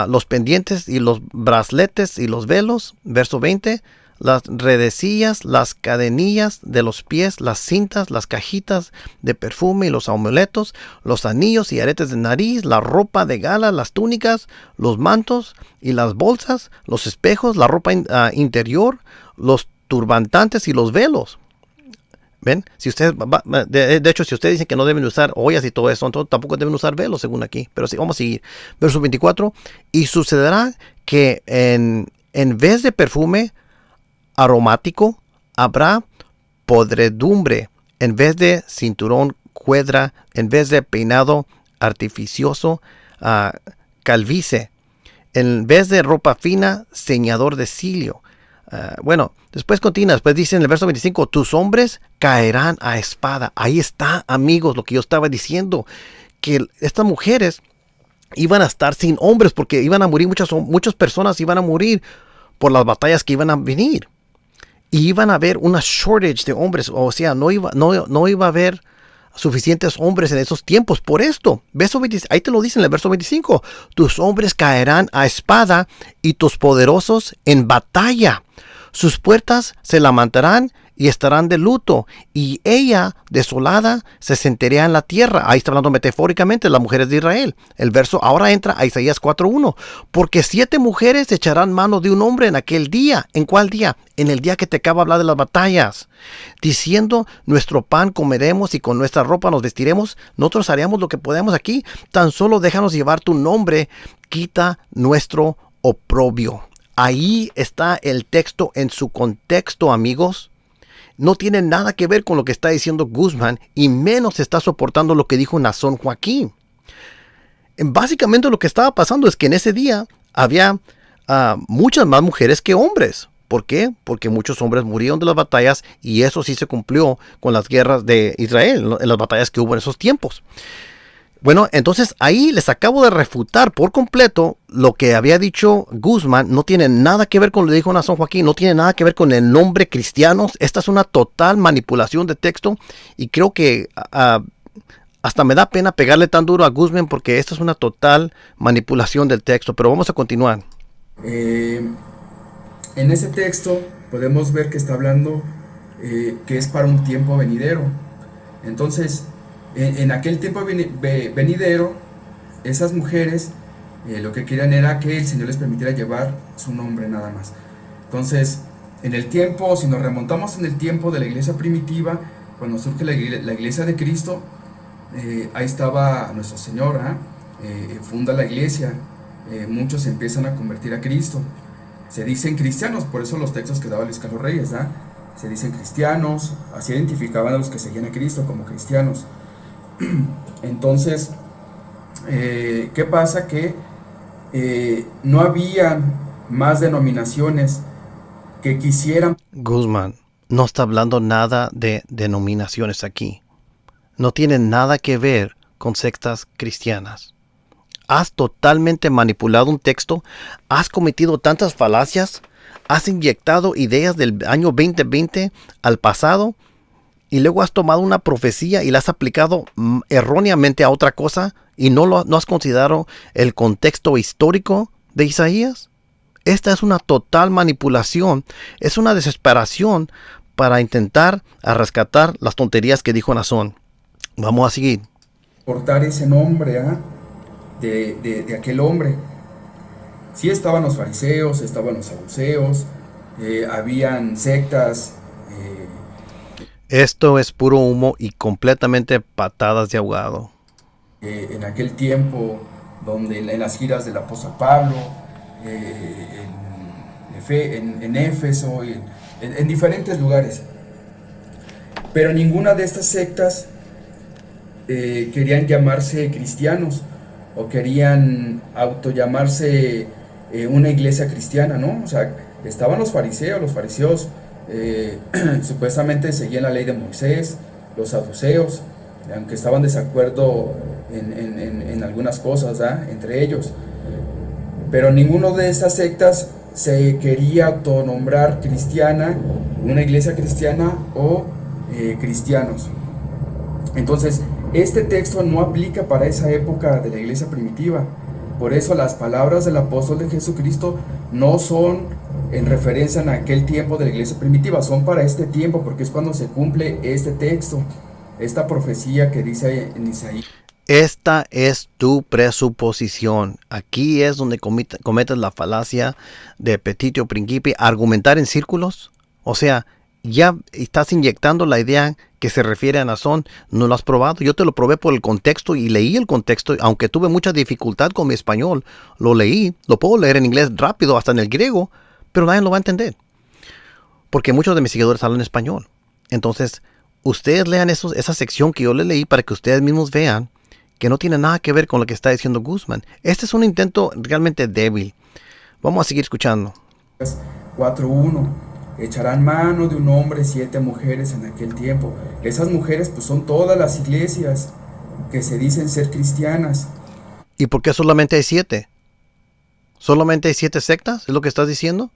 los pendientes y los brazaletes y los velos, verso 20, las redecillas, las cadenillas de los pies, las cintas, las cajitas de perfume y los amuletos, los anillos y aretes de nariz, la ropa de gala, las túnicas, los mantos y las bolsas, los espejos, la ropa interior, los turbantantes y los velos. ¿Ven? Si ustedes, de hecho, si ustedes dicen que no deben usar ollas y todo eso, entonces tampoco deben usar velos, según aquí. Pero sí, vamos a seguir. Verso 24. Y sucederá que en vez de perfume aromático, habrá podredumbre. En vez de cinturón, cuedra. En vez de peinado artificioso, calvicie. En vez de ropa fina, ceñador de cilio. Bueno, después continúa, después dice en el verso 25, tus hombres caerán a espada. Ahí está, amigos, lo que yo estaba diciendo, que estas mujeres iban a estar sin hombres porque iban a morir, muchas personas iban a morir por las batallas que iban a venir. Y iban a haber una shortage de hombres, o sea, no iba a haber suficientes hombres en esos tiempos. Por esto, verso 20, ahí te lo dice en el verso 25, tus hombres caerán a espada y tus poderosos en batalla. Sus puertas se lamentarán y estarán de luto, y ella, desolada, se sentará en la tierra. Ahí está hablando metafóricamente de las mujeres de Israel. El verso ahora entra a Isaías 4:1. Porque 7 mujeres echarán mano de un hombre en aquel día. ¿En cuál día? En el día que te acabo de hablar de las batallas. Diciendo, nuestro pan comeremos y con nuestra ropa nos vestiremos. Nosotros haremos lo que podemos aquí. Tan solo déjanos llevar tu nombre. Quita nuestro oprobio. Ahí está el texto en su contexto, amigos. No tiene nada que ver con lo que está diciendo Guzmán y menos está soportando lo que dijo Naasón Joaquín. Básicamente lo que estaba pasando es que en ese día había muchas más mujeres que hombres. ¿Por qué? Porque muchos hombres murieron de las batallas y eso sí se cumplió con las guerras de Israel, en las batallas que hubo en esos tiempos. Bueno, entonces ahí les acabo de refutar por completo lo que había dicho Guzmán. No tiene nada que ver con lo que dijo Naasón Joaquín, no tiene nada que ver con el nombre cristianos. Esta es una total manipulación de texto y creo que hasta me da pena pegarle tan duro a Guzmán porque esta es una total manipulación del texto, pero vamos a continuar. En ese texto podemos ver que está hablando que es para un tiempo venidero. Entonces, en aquel tiempo venidero, esas mujeres lo que querían era que el Señor les permitiera llevar su nombre nada más. Entonces, en el tiempo, si nos remontamos en el tiempo de la iglesia primitiva, cuando surge la iglesia de Cristo, ahí estaba Nuestra Señora, funda la iglesia, muchos se empiezan a convertir a Cristo. Se dicen cristianos, por eso los textos que daba Luis Carlos Reyes, se dicen cristianos, así identificaban a los que seguían a Cristo como cristianos. Entonces, ¿qué pasa? Que no había más denominaciones que quisieran. Guzmán, no está hablando nada de denominaciones aquí. No tiene nada que ver con sectas cristianas. Has totalmente manipulado un texto, has cometido tantas falacias, has inyectado ideas del año 2020 al pasado y luego has tomado una profecía y la has aplicado erróneamente a otra cosa y no has considerado el contexto histórico de Isaías. Esta es una total manipulación, es una desesperación para intentar rescatar las tonterías que dijo Naasón. Vamos a seguir. Portar ese nombre de aquel hombre. Sí estaban los fariseos, estaban los saduceos, habían sectas. Esto es puro humo y completamente patadas de ahogado. En aquel tiempo, donde en las giras del apóstol Pablo, en Éfeso, en diferentes lugares. Pero ninguna de estas sectas querían llamarse cristianos o querían autollamarse una iglesia cristiana, ¿no? O sea, estaban los fariseos supuestamente seguían la ley de Moisés, los saduceos, aunque estaban desacuerdo en algunas cosas, ¿verdad?, entre ellos. Pero ninguno de estas sectas se quería autonombrar cristiana, una iglesia cristiana o cristianos. Entonces, este texto no aplica para esa época de la iglesia primitiva. Por eso las palabras del apóstol de Jesucristo no son en referencia en aquel tiempo de la iglesia primitiva, son para este tiempo, porque es cuando se cumple este texto, esta profecía que dice en Isaías. Esta es tu presuposición. Aquí es donde cometes la falacia de petitio principii, argumentar en círculos. O sea, ya estás inyectando la idea que se refiere a Nazón. No lo has probado. Yo te lo probé por el contexto y leí el contexto. Aunque tuve mucha dificultad con mi español, lo leí. Lo puedo leer en inglés rápido, hasta en el griego, pero nadie lo va a entender. Porque muchos de mis seguidores hablan español. Entonces, ustedes lean esa sección que yo le leí para que ustedes mismos vean que no tiene nada que ver con lo que está diciendo Guzmán. Este es un intento realmente débil. Vamos a seguir escuchando. 4:1. Echarán mano de un hombre 7 mujeres en aquel tiempo. Esas mujeres pues son todas las iglesias que se dicen ser cristianas. ¿Y por qué solamente hay 7? ¿Solamente hay 7 sectas? ¿Es lo que estás diciendo?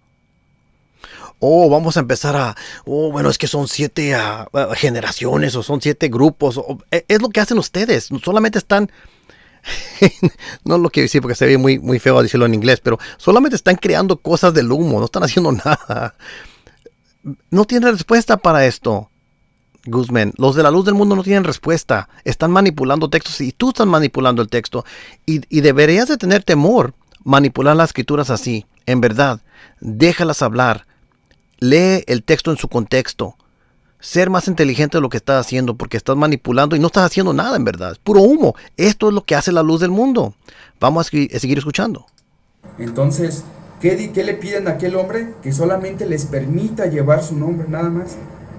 Vamos a empezar bueno, es que son 7 generaciones o son 7 grupos. Es lo que hacen ustedes. Solamente están, no lo quiero decir porque se ve muy, muy feo decirlo en inglés, pero solamente están creando cosas del humo, no están haciendo nada. No tienen respuesta para esto, Guzmán. Los de la luz del mundo no tienen respuesta. Están manipulando textos y tú estás manipulando el texto. Y deberías de tener temor manipular las escrituras así. En verdad, déjalas hablar. Lee el texto en su contexto. Ser más inteligente de lo que estás haciendo, porque estás manipulando y no estás haciendo nada en verdad. Es puro humo. Esto es lo que hace la luz del mundo. Vamos a seguir escuchando. Entonces, ¿qué le piden a aquel hombre? Que solamente les permita llevar su nombre, nada más.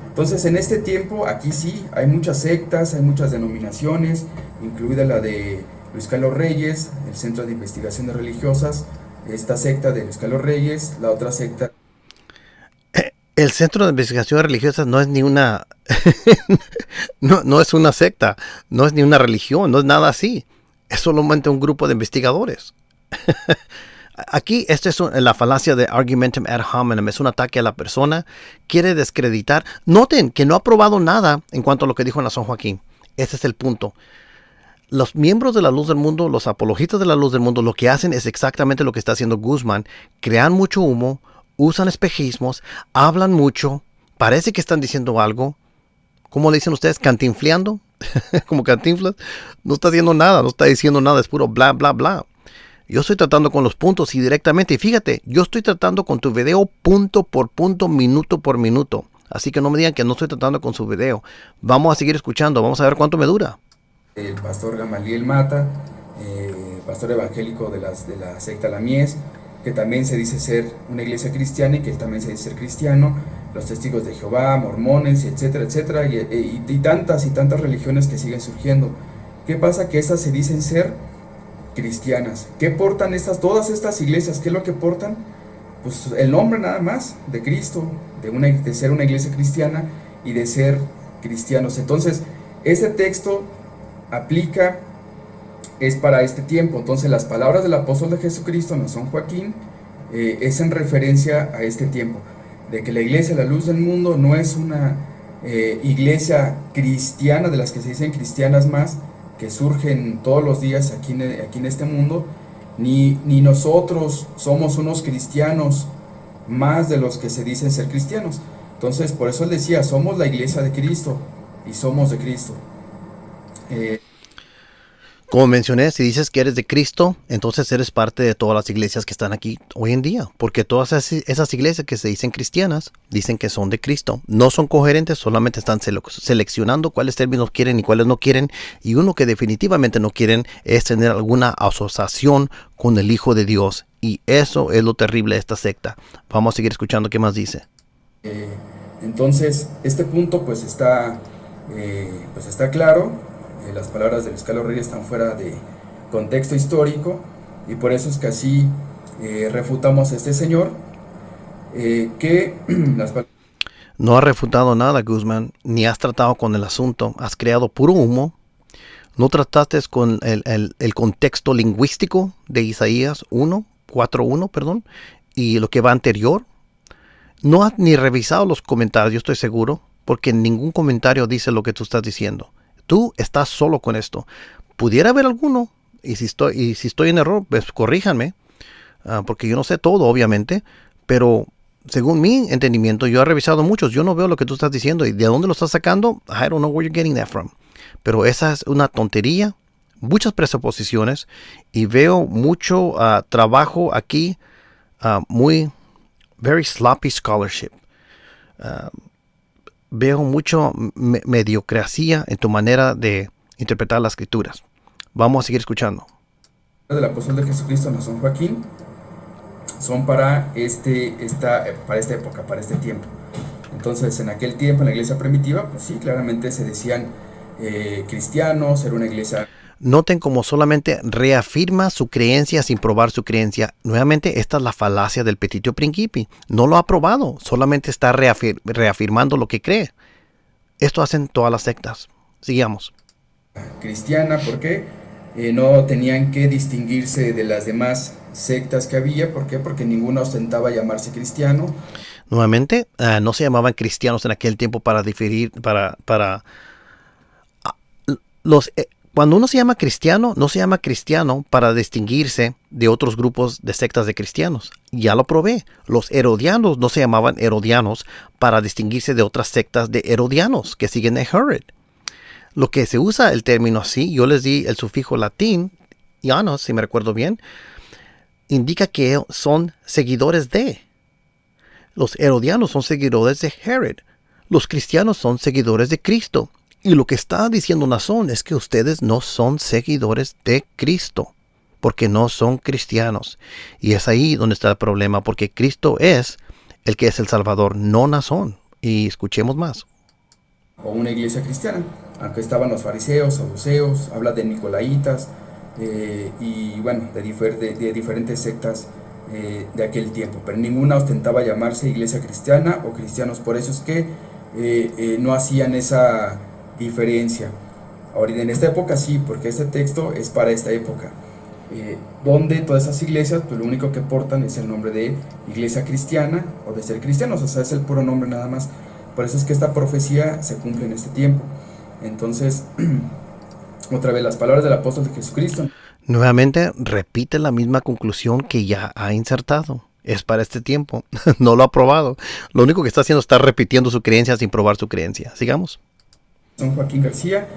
Entonces, en este tiempo, aquí sí, hay muchas sectas, hay muchas denominaciones, incluida la de Luis Carlos Reyes, el Centro de Investigaciones Religiosas, esta secta de Luis Carlos Reyes, la otra secta. El Centro de Investigación Religiosa no es ni una no es una secta, no es ni una religión, no es nada así. Es solamente un grupo de investigadores. Aquí esta es la falacia de argumentum ad hominem, es un ataque a la persona, quiere descreditar. Noten que no ha probado nada en cuanto a lo que dijo Nazón Joaquín. Ese es el punto. Los miembros de la luz del mundo, los apologistas de la luz del mundo, lo que hacen es exactamente lo que está haciendo Guzmán. Crean mucho humo, usan espejismos, hablan mucho, parece que están diciendo algo. ¿Cómo le dicen ustedes? ¿Cantinfleando? Como cantinflas. No está haciendo nada, no está diciendo nada, es puro bla, bla, bla. Yo estoy tratando con los puntos y directamente, y fíjate, yo estoy tratando con tu video punto por punto, minuto por minuto. Así que no me digan que no estoy tratando con su video. Vamos a seguir escuchando, vamos a ver cuánto me dura. El pastor Gamaliel Mata, pastor evangélico de la secta La Mies, que también se dice ser una iglesia cristiana y que él también se dice ser cristiano, los testigos de Jehová, mormones, etcétera, etcétera, y tantas religiones que siguen surgiendo. ¿Qué pasa? Que estas se dicen ser cristianas. ¿Qué portan todas estas iglesias? ¿Qué es lo que portan? Pues el nombre nada más de Cristo, de ser una iglesia cristiana y de ser cristianos. Entonces, este texto aplica, es para este tiempo. Entonces las palabras del apóstol de Jesucristo, Nazón Joaquín, es en referencia a este tiempo, de que la iglesia, la luz del mundo, no es una iglesia cristiana, de las que se dicen cristianas más, que surgen todos los días aquí en este mundo, ni nosotros somos unos cristianos más de los que se dicen ser cristianos. Entonces, por eso él decía, somos la iglesia de Cristo y somos de Cristo. Como mencioné, si dices que eres de Cristo, entonces eres parte de todas las iglesias que están aquí hoy en día. Porque todas esas iglesias que se dicen cristianas, dicen que son de Cristo. No son coherentes, solamente están seleccionando cuáles términos quieren y cuáles no quieren. Y uno que definitivamente no quieren es tener alguna asociación con el Hijo de Dios. Y eso es lo terrible de esta secta. Vamos a seguir escuchando qué más dice. Entonces, este punto pues está claro. Las palabras de Luis Carlos Reyes están fuera de contexto histórico y por eso es que así refutamos a este señor que las palabras... No has refutado nada, Guzmán, ni has tratado con el asunto. Has creado puro humo. No trataste con el contexto lingüístico de Isaías 4:1, perdón, y lo que va anterior. No has ni revisado los comentarios, yo estoy seguro, porque ningún comentario dice lo que tú estás diciendo. Tú estás solo con esto. Pudiera haber alguno, y si estoy en error, pues corríjanme, porque yo no sé todo, obviamente, pero según mi entendimiento, yo he revisado muchos, yo no veo lo que tú estás diciendo, y de dónde lo estás sacando, I don't know where you're getting that from. Pero esa es una tontería, muchas presuposiciones, y veo mucho trabajo aquí, muy very sloppy scholarship. Veo mucho mediocracia en tu manera de interpretar las escrituras. Vamos a seguir escuchando. Del apóstol de Jesucristo no son Joaquín, son para esta época, para este tiempo. Entonces, en aquel tiempo, en la iglesia primitiva, pues sí, claramente se decían cristianos, era una iglesia. Noten cómo solamente reafirma su creencia sin probar su creencia. Nuevamente, esta es la falacia del petitio principi. No lo ha probado, solamente está reafirmando lo que cree. Esto hacen todas las sectas. Sigamos. Cristiana, ¿por qué? No tenían que distinguirse de las demás sectas que había. ¿Por qué? Porque ninguna ostentaba llamarse cristiano. Nuevamente, no se llamaban cristianos en aquel tiempo para diferir, cuando uno se llama cristiano, no se llama cristiano para distinguirse de otros grupos de sectas de cristianos. Ya lo probé. Los herodianos no se llamaban herodianos para distinguirse de otras sectas de herodianos que siguen a Herod. Lo que se usa el término así, yo les di el sufijo latín, ianos, si me recuerdo bien, indica que son seguidores de. Los herodianos son seguidores de Herod. Los cristianos son seguidores de Cristo. Y lo que está diciendo Nazón es que ustedes no son seguidores de Cristo, porque no son cristianos. Y es ahí donde está el problema, porque Cristo es el que es el Salvador, no Nazón. Y escuchemos más. O una iglesia cristiana, aunque estaban los fariseos, saduceos, habla de nicolaitas, y bueno, de diferentes sectas de aquel tiempo, pero ninguna ostentaba llamarse iglesia cristiana o cristianos. Por eso es que no hacían esa diferencia. Ahorita en esta época sí, porque este texto es para esta época, donde todas esas iglesias, pues lo único que portan es el nombre de iglesia cristiana o de ser cristianos, o sea, es el puro nombre nada más. Por eso es que esta profecía se cumple en este tiempo. Entonces, otra vez las palabras del apóstol de Jesucristo. Nuevamente repite la misma conclusión que ya ha insertado. Es para este tiempo. No lo ha probado. Lo único que está haciendo es estar repitiendo su creencia sin probar su creencia. Sigamos. Son Joaquín García,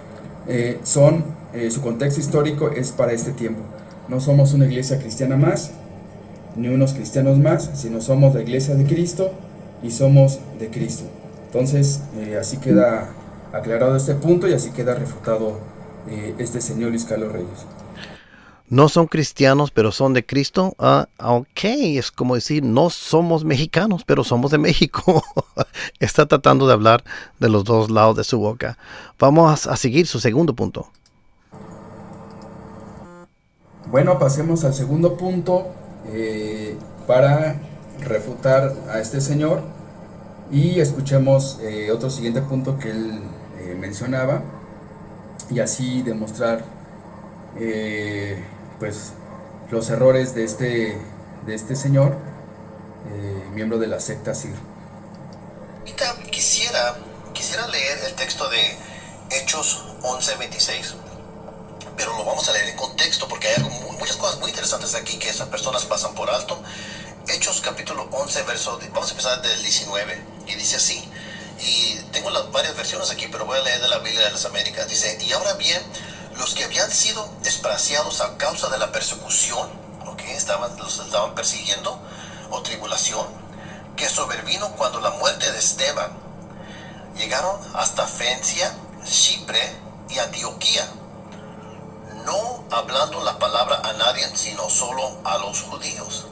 su contexto histórico es para este tiempo. No somos una iglesia cristiana más, ni unos cristianos más, sino somos la iglesia de Cristo y somos de Cristo. Entonces, así queda aclarado este punto y así queda refutado este señor Luis Carlos Reyes. No son cristianos, pero son de Cristo. Ok, es como decir, no somos mexicanos, pero somos de México. Está tratando de hablar de los dos lados de su boca. Vamos a seguir su segundo punto. Bueno, pasemos al segundo punto para refutar a este señor y escuchemos otro siguiente punto que él mencionaba y así demostrar pues los errores de este señor, miembro de la secta SIR. Ahorita quisiera leer el texto de Hechos 11:26, pero lo vamos a leer en contexto porque hay muchas cosas muy interesantes aquí que esas personas pasan por alto. Hechos capítulo 11, vamos a empezar del 19, y dice así, y tengo varias versiones aquí, pero voy a leer de la Biblia de las Américas. Dice, y ahora bien, los que habían sido despreciados a causa de la persecución, los estaban persiguiendo, o tribulación, que sobrevino cuando la muerte de Esteban, llegaron hasta Fencia, Chipre y Antioquía, no hablando la palabra a nadie, sino solo a los judíos.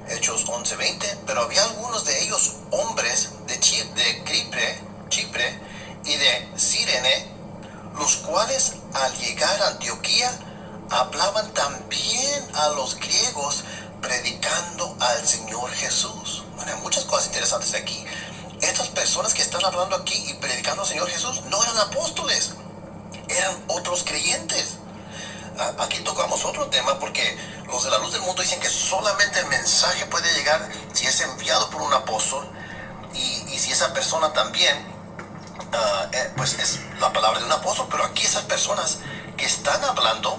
Hechos 11:20, pero había algunos de ellos hombres de Chipre y de Cirene, los cuales al llegar a Antioquía hablaban también a los griegos predicando al Señor Jesús. Bueno, hay muchas cosas interesantes aquí. estas personas que están hablando aquí y predicando al Señor Jesús no eran apóstoles, eran otros creyentes. Aquí tocamos otro tema porque los de la luz del mundo dicen que solamente el mensaje puede llegar si es enviado por un apóstol y si esa persona también pues es la palabra de un apóstol. Pero aquí esas personas que están hablando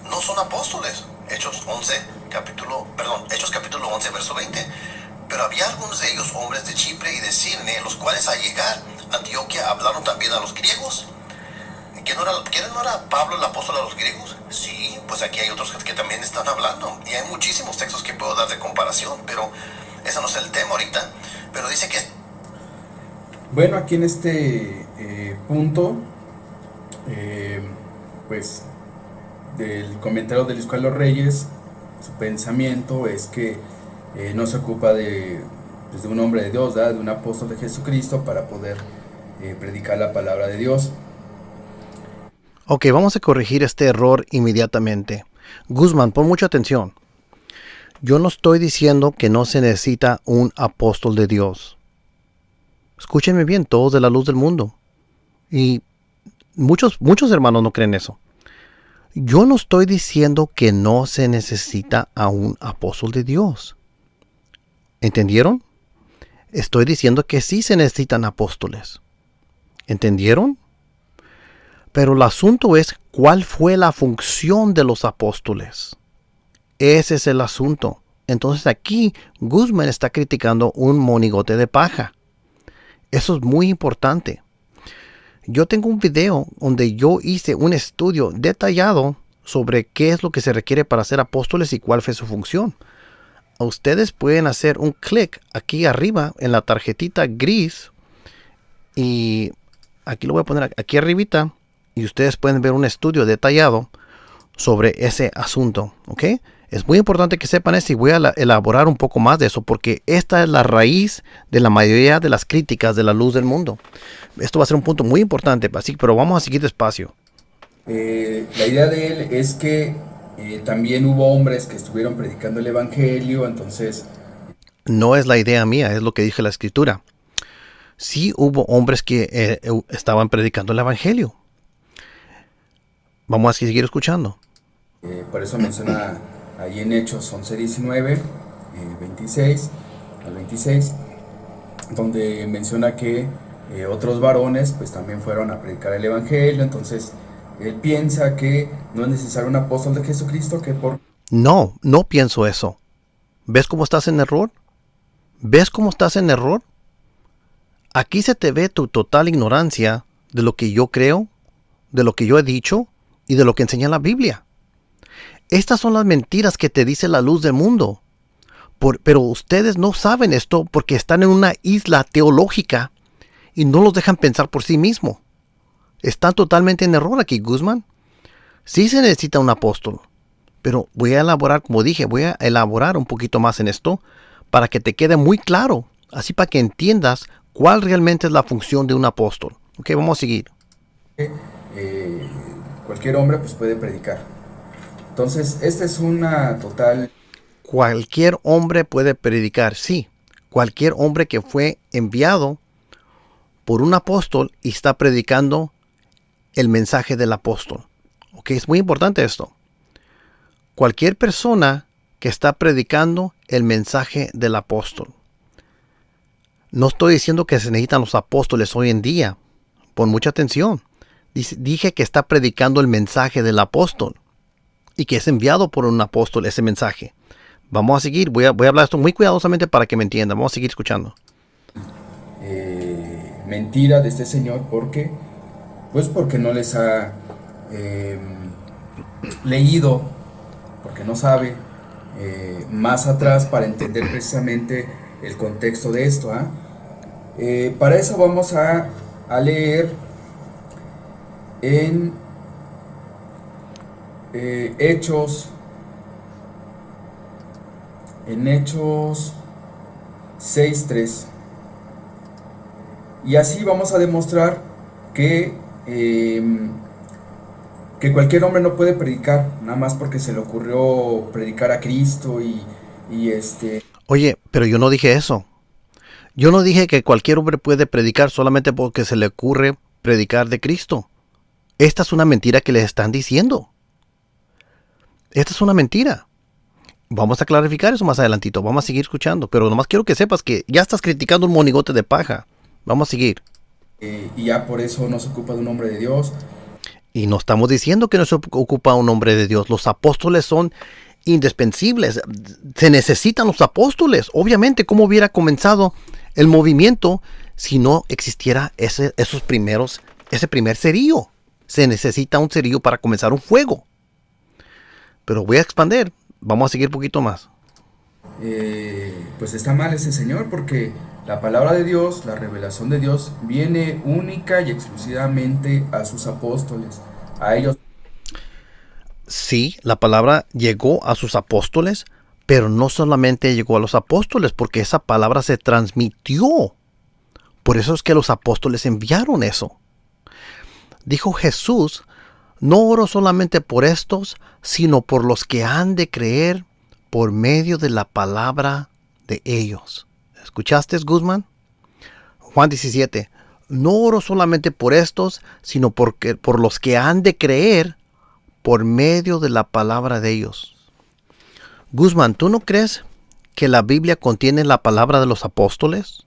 no son apóstoles. Hechos capítulo 11 verso 20. Pero había algunos de ellos, hombres de Chipre y de Cirne, los cuales al llegar a Antioquía hablaron también a los griegos. ¿Quién no era Pablo el apóstol a los griegos? Sí, pues aquí hay otros que también están hablando. Y hay muchísimos textos que puedo dar de comparación, pero ese no es el tema ahorita. Pero dice que... Bueno, aquí en este punto, pues del comentario de Luis Carlos Reyes, su pensamiento es que no se ocupa de un hombre de Dios, ¿verdad? De un apóstol de Jesucristo para poder predicar la palabra de Dios. Ok, vamos a corregir este error inmediatamente. Guzmán, pon mucha atención. Yo no estoy diciendo que no se necesita un apóstol de Dios. Escúchenme bien, todos de la luz del mundo. Y muchos hermanos no creen eso. Yo no estoy diciendo que no se necesita a un apóstol de Dios. ¿Entendieron? Estoy diciendo que sí se necesitan apóstoles. ¿Entendieron? Pero el asunto es cuál fue la función de los apóstoles. Ese es el asunto. Entonces aquí Guzmán está criticando un monigote de paja. Eso es muy importante. Yo tengo un video donde yo hice un estudio detallado sobre qué es lo que se requiere para ser apóstoles y cuál fue su función. Ustedes pueden hacer un clic aquí arriba en la tarjetita gris y aquí lo voy a poner aquí arribita y ustedes pueden ver un estudio detallado sobre ese asunto, ¿ok? Es muy importante que sepan esto y voy a elaborar un poco más de eso porque esta es la raíz de la mayoría de las críticas de la luz del mundo. Esto va a ser un punto muy importante, así, pero vamos a seguir despacio. La idea de él es que también hubo hombres que estuvieron predicando el evangelio, entonces... No es la idea mía, es lo que dije la escritura. Sí hubo hombres que estaban predicando el evangelio. Vamos a seguir escuchando. Por eso menciona ahí en Hechos 11:19, 26 al 26, donde menciona que otros varones pues también fueron a predicar el evangelio. Entonces él piensa que no es necesario un apóstol de Jesucristo, que por... No pienso eso. ¿Ves cómo estás en error? ¿Ves cómo estás en error? Aquí se te ve tu total ignorancia de lo que yo creo, de lo que yo he dicho y de lo que enseña la Biblia. Estas son las mentiras que te dice la luz del mundo. Pero ustedes no saben esto porque están en una isla teológica y no los dejan pensar por sí mismos. Están totalmente en error aquí, Guzmán. Sí se necesita un apóstol, pero voy a elaborar, como dije, voy a elaborar un poquito más en esto para que te quede muy claro, así para que entiendas cuál realmente es la función de un apóstol. Ok, vamos a seguir. Cualquier hombre pues puede predicar. Entonces, esta es una total... Cualquier hombre puede predicar, sí. Cualquier hombre que fue enviado por un apóstol y está predicando el mensaje del apóstol. Ok, es muy importante esto. Cualquier persona que está predicando el mensaje del apóstol. No estoy diciendo que se necesitan los apóstoles hoy en día. Pon mucha atención. Dije que está predicando el mensaje del apóstol y que es enviado por un apóstol ese mensaje. Vamos a seguir. Voy a hablar esto muy cuidadosamente para que me entiendan. Vamos a seguir escuchando. Mentira de este señor porque no les ha leído, porque no sabe más atrás para entender precisamente el contexto de esto. Para eso vamos a leer en Hechos 6:3, y así vamos a demostrar que cualquier hombre no puede predicar nada más porque se le ocurrió predicar a Cristo y Oye, pero yo no dije eso. Yo no dije que cualquier hombre puede predicar solamente porque se le ocurre predicar de Cristo. Esta es una mentira que les están diciendo. Esta es una mentira. Vamos a clarificar eso más adelantito. Vamos a seguir escuchando. Pero nomás quiero que sepas que ya estás criticando un monigote de paja. Vamos a seguir. Y ya por eso no se ocupa de un hombre de Dios. Y no estamos diciendo que no se ocupa un hombre de Dios. Los apóstoles son indispensables. Se necesitan los apóstoles. Obviamente, ¿cómo hubiera comenzado el movimiento si no existiera ese primer cerillo? Se necesita un cerillo para comenzar un fuego. Pero voy a expandir. Vamos a seguir un poquito más. Pues está mal ese señor, porque la palabra de Dios, la revelación de Dios, viene única y exclusivamente a sus apóstoles. A ellos. Sí, la palabra llegó a sus apóstoles, pero no solamente llegó a los apóstoles, porque esa palabra se transmitió. Por eso es que los apóstoles enviaron eso. Dijo Jesús: no oro solamente por estos, sino por los que han de creer por medio de la palabra de ellos. ¿Escuchaste, Guzmán? Juan 17. No oro solamente por estos, sino por los que han de creer por medio de la palabra de ellos. Guzmán, ¿tú no crees que la Biblia contiene la palabra de los apóstoles?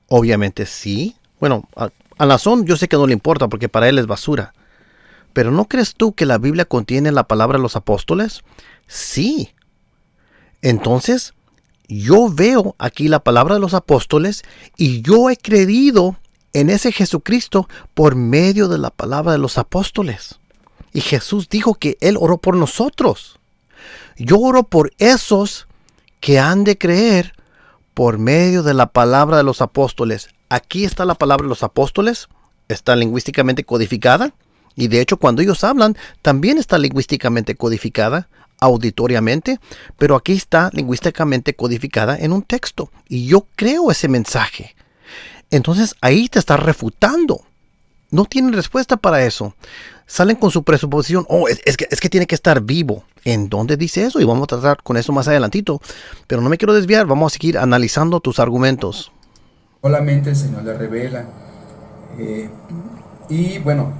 Obviamente sí. Bueno, a Nazón yo sé que no le importa porque para él es basura. ¿Pero no crees tú que la Biblia contiene la palabra de los apóstoles? Sí. Entonces, yo veo aquí la palabra de los apóstoles y yo he creído en ese Jesucristo por medio de la palabra de los apóstoles. Y Jesús dijo que Él oró por nosotros. Yo oro por esos que han de creer por medio de la palabra de los apóstoles. Aquí está la palabra de los apóstoles. Está lingüísticamente codificada. Y de hecho, cuando ellos hablan, también está lingüísticamente codificada, auditoriamente, pero aquí está lingüísticamente codificada en un texto. Y yo creo ese mensaje. Entonces, ahí te está refutando. No tienen respuesta para eso. Salen con su presuposición: oh, es que tiene que estar vivo. ¿En dónde dice eso? Y vamos a tratar con eso más adelantito. Pero no me quiero desviar, vamos a seguir analizando tus argumentos. Solamente el Señor le revela. Y bueno,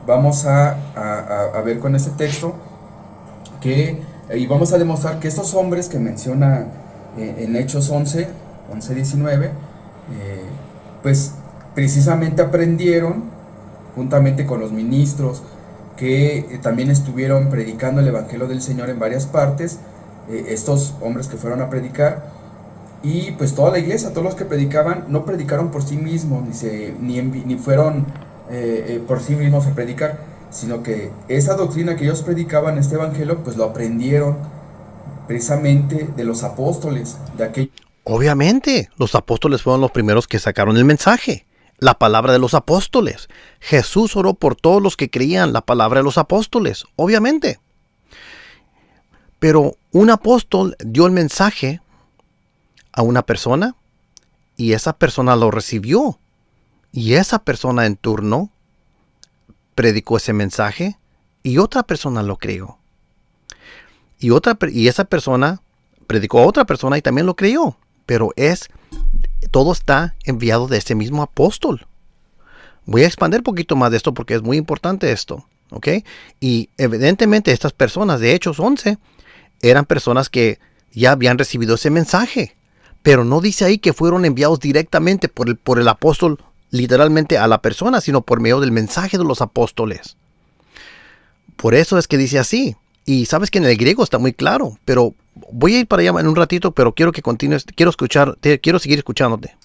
vamos a ver con este texto y vamos a demostrar que estos hombres que menciona en Hechos 11:19, pues precisamente aprendieron juntamente con los ministros que también estuvieron predicando el Evangelio del Señor en varias partes, estos hombres que fueron a predicar, y pues toda la iglesia, todos los que predicaban, no predicaron por sí mismos, ni fueron por sí mismos a predicar, sino que esa doctrina que ellos predicaban, este Evangelio, pues lo aprendieron precisamente de los apóstoles, de aquellos. Obviamente, los apóstoles fueron los primeros que sacaron el mensaje. La palabra de los apóstoles. Jesús oró por todos los que creían la palabra de los apóstoles, obviamente. Pero un apóstol dio el mensaje a una persona y esa persona lo recibió. Y esa persona en turno predicó ese mensaje y otra persona lo creyó. Y esa persona predicó a otra persona y también lo creyó. Pero todo está enviado de ese mismo apóstol. Voy a expandir un poquito más de esto porque es muy importante esto, ¿ok? Y evidentemente estas personas de Hechos 11 eran personas que ya habían recibido ese mensaje, pero no dice ahí que fueron enviados directamente por el apóstol literalmente a la persona, sino por medio del mensaje de los apóstoles. Por eso es que dice así. Y sabes que en el griego está muy claro, pero voy a ir para allá en un ratito, pero quiero que continúes, quiero seguir escuchándote.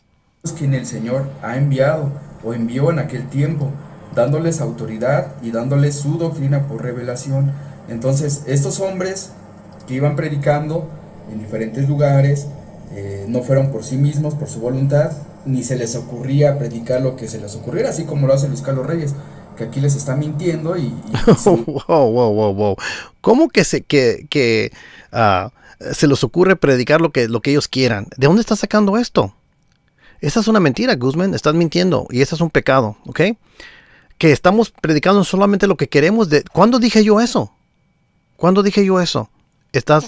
Quien el Señor ha enviado o envió en aquel tiempo, dándoles autoridad y dándoles su doctrina por revelación. Entonces, estos hombres que iban predicando en diferentes lugares, no fueron por sí mismos, por su voluntad, ni se les ocurría predicar lo que se les ocurriera, así como lo hace Luis Carlos Reyes, que aquí les está mintiendo y wow. ¿Cómo que se les ocurre predicar lo que ellos quieran? ¿De dónde estás sacando esto? Esa es una mentira, Guzmán. Estás mintiendo y ese es un pecado, ¿ok? Que estamos predicando solamente lo que queremos. ¿Cuándo dije yo eso? ¿Cuándo dije yo eso?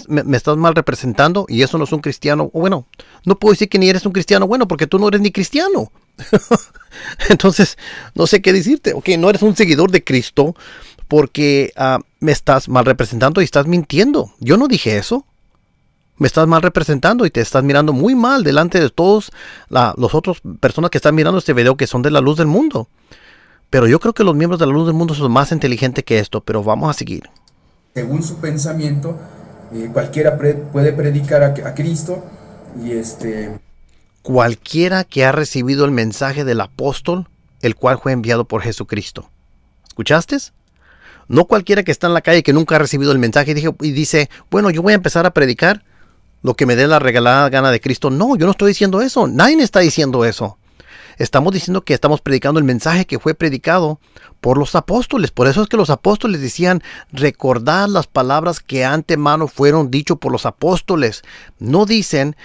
Me estás mal representando y eso no es un cristiano. Bueno, no puedo decir que ni eres un cristiano bueno porque tú no eres ni cristiano. Entonces, no sé qué decirte. Ok, no eres un seguidor de Cristo porque me estás mal representando y estás mintiendo. Yo no dije eso. Me estás mal representando y te estás mirando muy mal delante de todos los otros personas que están mirando este video que son de la luz del mundo. Pero yo creo que los miembros de la luz del mundo son más inteligentes que esto, pero vamos a seguir. Según su pensamiento, cualquiera puede predicar a Cristo y Cualquiera que ha recibido el mensaje del apóstol, el cual fue enviado por Jesucristo. ¿Escuchaste? No cualquiera que está en la calle que nunca ha recibido el mensaje y dice, bueno, yo voy a empezar a predicar lo que me dé la regalada gana de Cristo. No, yo no estoy diciendo eso. Nadie está diciendo eso. Estamos diciendo que estamos predicando el mensaje que fue predicado por los apóstoles. Por eso es que los apóstoles decían, recordad las palabras que antemano fueron dicho por los apóstoles. No dicen,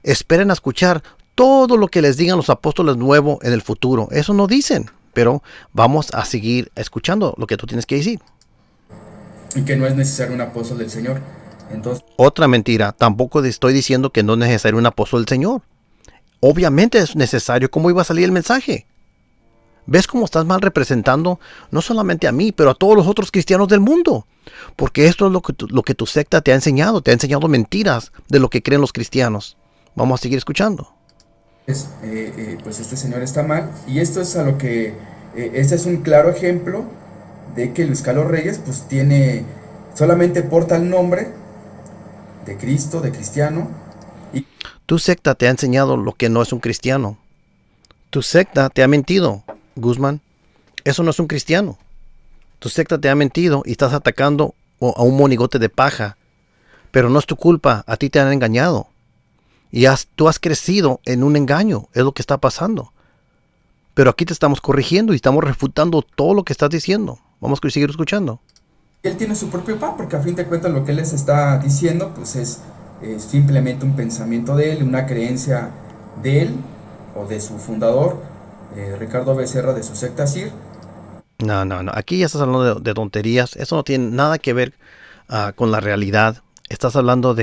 esperen a escuchar todo lo que les digan los apóstoles nuevo en el futuro. Eso no dicen, pero vamos a seguir escuchando lo que tú tienes que decir. Y que no es necesario un apóstol del Señor. Entonces, otra mentira, tampoco estoy diciendo que no es necesario un apóstol del Señor. Obviamente es necesario. ¿Cómo iba a salir el mensaje? ¿Ves cómo estás mal representando no solamente a mí, pero a todos los otros cristianos del mundo? Porque esto es lo que tu secta te ha enseñado. Te ha enseñado mentiras de lo que creen los cristianos. Vamos a seguir escuchando. pues este señor está mal. Y esto es a lo que... este es un claro ejemplo de que Luis Carlos Reyes pues solamente porta el nombre de Cristo, de cristiano. Tu secta te ha enseñado lo que no es un cristiano. Tu secta te ha mentido, Guzmán. Eso no es un cristiano. Tu secta te ha mentido y estás atacando a un monigote de paja. Pero no es tu culpa, a ti te han engañado. Y tú has crecido en un engaño, es lo que está pasando. Pero aquí te estamos corrigiendo y estamos refutando todo lo que estás diciendo. Vamos a seguir escuchando. Él tiene su propio pan, porque a fin de cuentas lo que él les está diciendo pues es simplemente un pensamiento de él, una creencia de él o de su fundador, Ricardo Becerra, de su secta CIR. No. Aquí ya estás hablando de tonterías. Eso no tiene nada que ver con la realidad. Estás hablando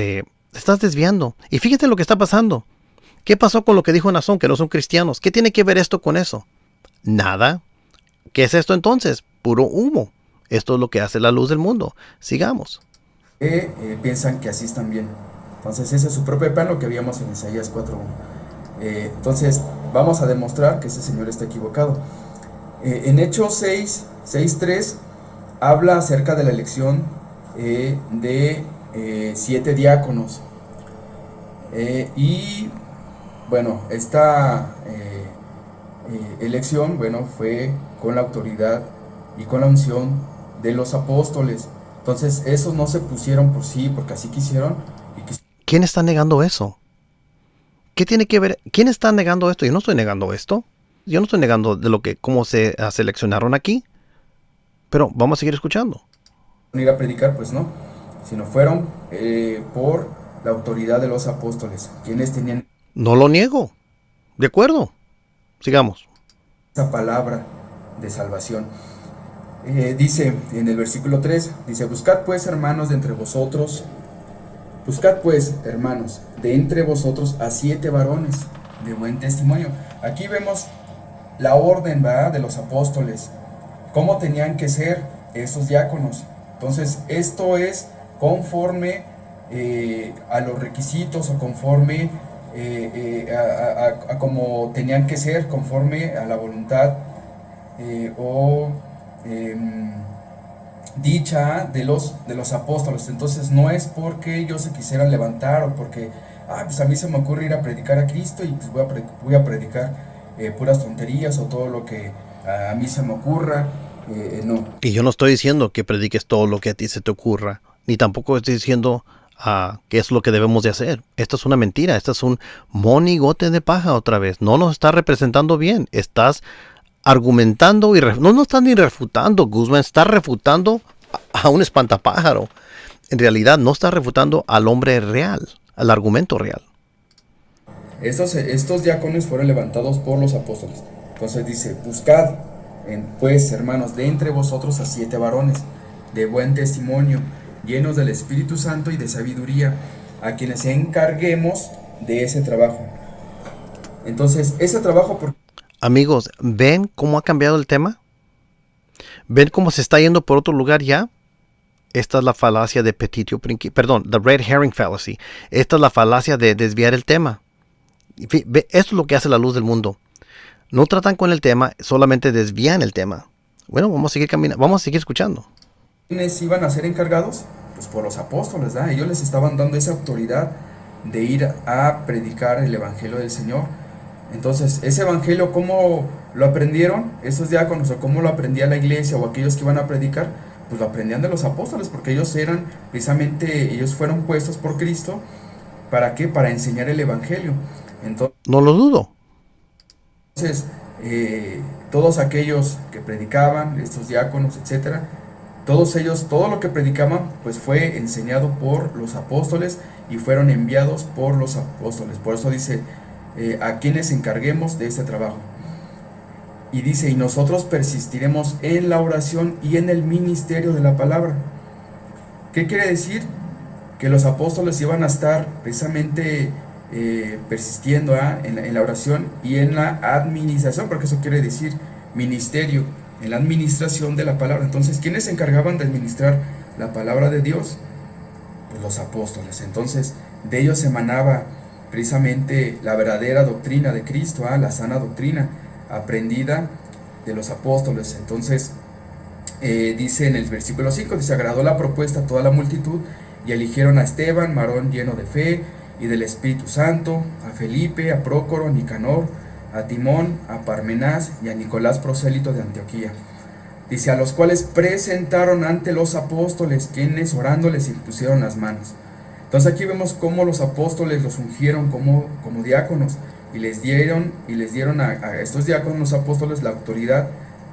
estás desviando. Y fíjate lo que está pasando. ¿Qué pasó con lo que dijo Nazón, que no son cristianos? ¿Qué tiene que ver esto con eso? Nada. ¿Qué es esto entonces? Puro humo. Esto es lo que hace la luz del mundo. Sigamos. Piensan que así están bien. Entonces ese es su propio plan, lo que veíamos en Isaías 4.1. Entonces vamos a demostrar que ese señor está equivocado. En Hechos 6.3 habla acerca de la elección de 7 diáconos. Y bueno, esta elección fue con la autoridad y con la unción de los apóstoles. Entonces esos no se pusieron por sí, porque así quisieron. ¿Quién está negando eso? ¿Qué tiene que ver? ¿Quién está negando esto? Yo no estoy negando esto. Yo no estoy negando de cómo se seleccionaron aquí. Pero vamos a seguir escuchando. Ir a predicar, pues no, sino fueron por la autoridad de los apóstoles, quienes tenían... No lo niego. De acuerdo. Sigamos. Esa palabra de salvación. Dice en el versículo 3, dice, buscad pues, hermanos, de entre vosotros a 7 varones de buen testimonio. Aquí vemos la orden, ¿verdad?, de los apóstoles, cómo tenían que ser esos diáconos. Entonces esto es conforme a los requisitos o conforme a cómo tenían que ser, conforme a la voluntad dicha de los apóstoles. Entonces no es porque ellos se quisieran levantar o porque pues a mí se me ocurre ir a predicar a Cristo y pues voy a predicar puras tonterías o todo lo que a mí se me ocurra. No. Y yo no estoy diciendo que prediques todo lo que a ti se te ocurra, ni tampoco estoy diciendo que es lo que debemos de hacer. Esto es una mentira, esto es un monigote de paja otra vez. No nos está representando bien, estás argumentando y no estás ni refutando, Guzmán, está refutando a un espantapájaro. En realidad no está refutando al hombre real, al argumento real. Estos diáconos fueron levantados por los apóstoles. Entonces dice, buscad pues, hermanos, de entre vosotros a 7 varones de buen testimonio, llenos del Espíritu Santo y de sabiduría, a quienes encarguemos de ese trabajo. Entonces, ese trabajo... Amigos, ¿ven cómo ha cambiado el tema? ¿Ven cómo se está yendo por otro lugar ya? Esta es la falacia de petitio principio, perdón, the red herring fallacy. Esta es la falacia de desviar el tema. Esto es lo que hace la luz del mundo. No tratan con el tema, solamente desvían el tema. Bueno, vamos a seguir caminando, vamos a seguir escuchando. ¿Quiénes iban a ser encargados? Pues por los apóstoles, ¿verdad? Ellos les estaban dando esa autoridad de ir a predicar el evangelio del Señor. Entonces, ese evangelio, ¿cómo lo aprendieron esos diáconos? ¿O cómo lo aprendía la iglesia o aquellos que iban a predicar? Pues lo aprendían de los apóstoles, porque ellos eran, precisamente, ellos fueron puestos por Cristo. ¿Para qué? Para enseñar el evangelio. Entonces, no lo dudo. Entonces, todos aquellos que predicaban, estos diáconos, etcétera, todos ellos, todo lo que predicaban, pues fue enseñado por los apóstoles y fueron enviados por los apóstoles. Por eso dice, a quienes encarguemos de este trabajo. Y dice, y nosotros persistiremos en la oración y en el ministerio de la palabra. ¿Qué quiere decir? Que los apóstoles iban a estar precisamente persistiendo en la oración y en la administración, porque eso quiere decir ministerio, en la administración de la palabra. Entonces, ¿quiénes se encargaban de administrar la palabra de Dios? Pues los apóstoles. Entonces, de ellos emanaba precisamente la verdadera doctrina de Cristo, la sana doctrina aprendida de los apóstoles. Entonces, dice en el versículo 5, dice, agradó la propuesta a toda la multitud y eligieron a Esteban, varón lleno de fe y del Espíritu Santo, a Felipe, a Prócoro, a Nicanor, a Timón, a Parmenás y a Nicolás prosélito de Antioquía. Dice, a los cuales presentaron ante los apóstoles, quienes orando les impusieron las manos. Entonces aquí vemos cómo los apóstoles los ungieron como diáconos y les dieron a estos diáconos, los apóstoles, la autoridad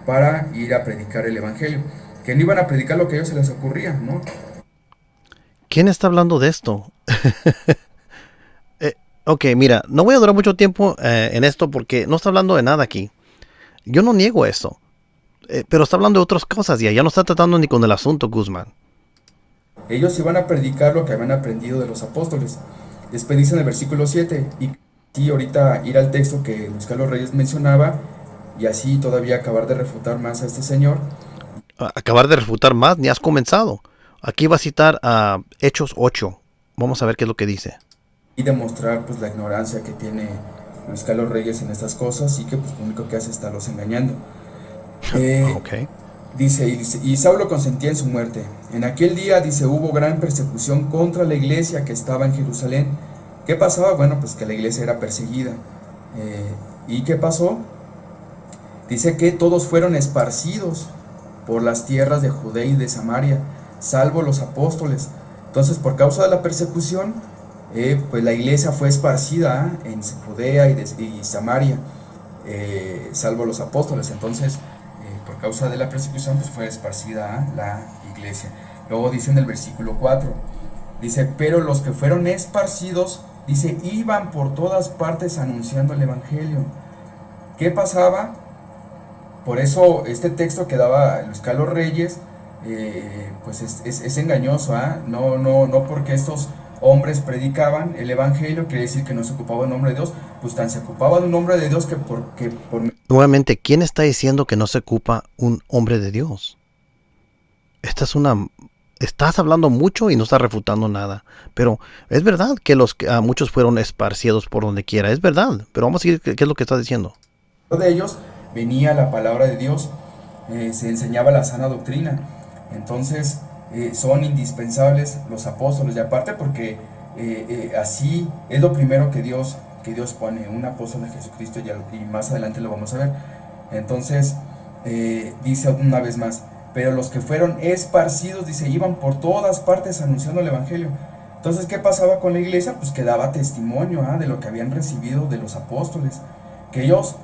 para ir a predicar el evangelio, que no iban a predicar lo que a ellos se les ocurría, ¿no? ¿Quién está hablando de esto? Ok, mira, no voy a durar mucho tiempo en esto porque no está hablando de nada aquí. Yo no niego eso, pero está hablando de otras cosas ya no está tratando ni con el asunto, Guzmán. Ellos iban a predicar lo que habían aprendido de los apóstoles. Después dice en el versículo 7, y sí, ahorita ir al texto que Luis Carlos Reyes mencionaba, y así todavía acabar de refutar más a este señor. Acabar de refutar más, ni has comenzado. Aquí va a citar a Hechos 8. Vamos a ver qué es lo que dice. Y demostrar pues la ignorancia que tiene Luis Carlos Reyes en estas cosas y que pues lo único que hace es estarlos engañando. Okay. Dice, y Saulo consentía en su muerte. En aquel día, dice, hubo gran persecución contra la iglesia que estaba en Jerusalén. ¿Qué pasaba? Bueno, pues que la iglesia era perseguida. ¿Y qué pasó? Dice que todos fueron esparcidos por las tierras de Judea y de Samaria, salvo los apóstoles. Entonces, por causa de la persecución, pues la iglesia fue esparcida en Judea y Samaria, salvo los apóstoles. Entonces, por causa de la persecución, pues fue esparcida la iglesia. Luego dice en el versículo 4, dice, pero los que fueron esparcidos, dice, iban por todas partes anunciando el evangelio. ¿Qué pasaba? Por eso este texto que daba Luis Carlos Reyes, pues es engañoso, no porque estos hombres predicaban el evangelio quiere decir que no se ocupaba el nombre de Dios, pues tan se ocupaba de un nombre de Dios que por... Nuevamente, ¿quién está diciendo que no se ocupa un hombre de Dios? Estás hablando mucho y no estás refutando nada. Pero es verdad que muchos fueron esparcidos por donde quiera. Es verdad. Pero vamos a seguir qué es lo que estás diciendo. De ellos venía la palabra de Dios, se enseñaba la sana doctrina. Entonces son indispensables los apóstoles. Y aparte porque así es lo primero que Dios pone, un apóstol de Jesucristo, y más adelante lo vamos a ver. Entonces dice una vez más, pero los que fueron esparcidos, dice, iban por todas partes anunciando el evangelio. Entonces, ¿qué pasaba con la iglesia? Pues que daba testimonio de lo que habían recibido de los apóstoles, que ellos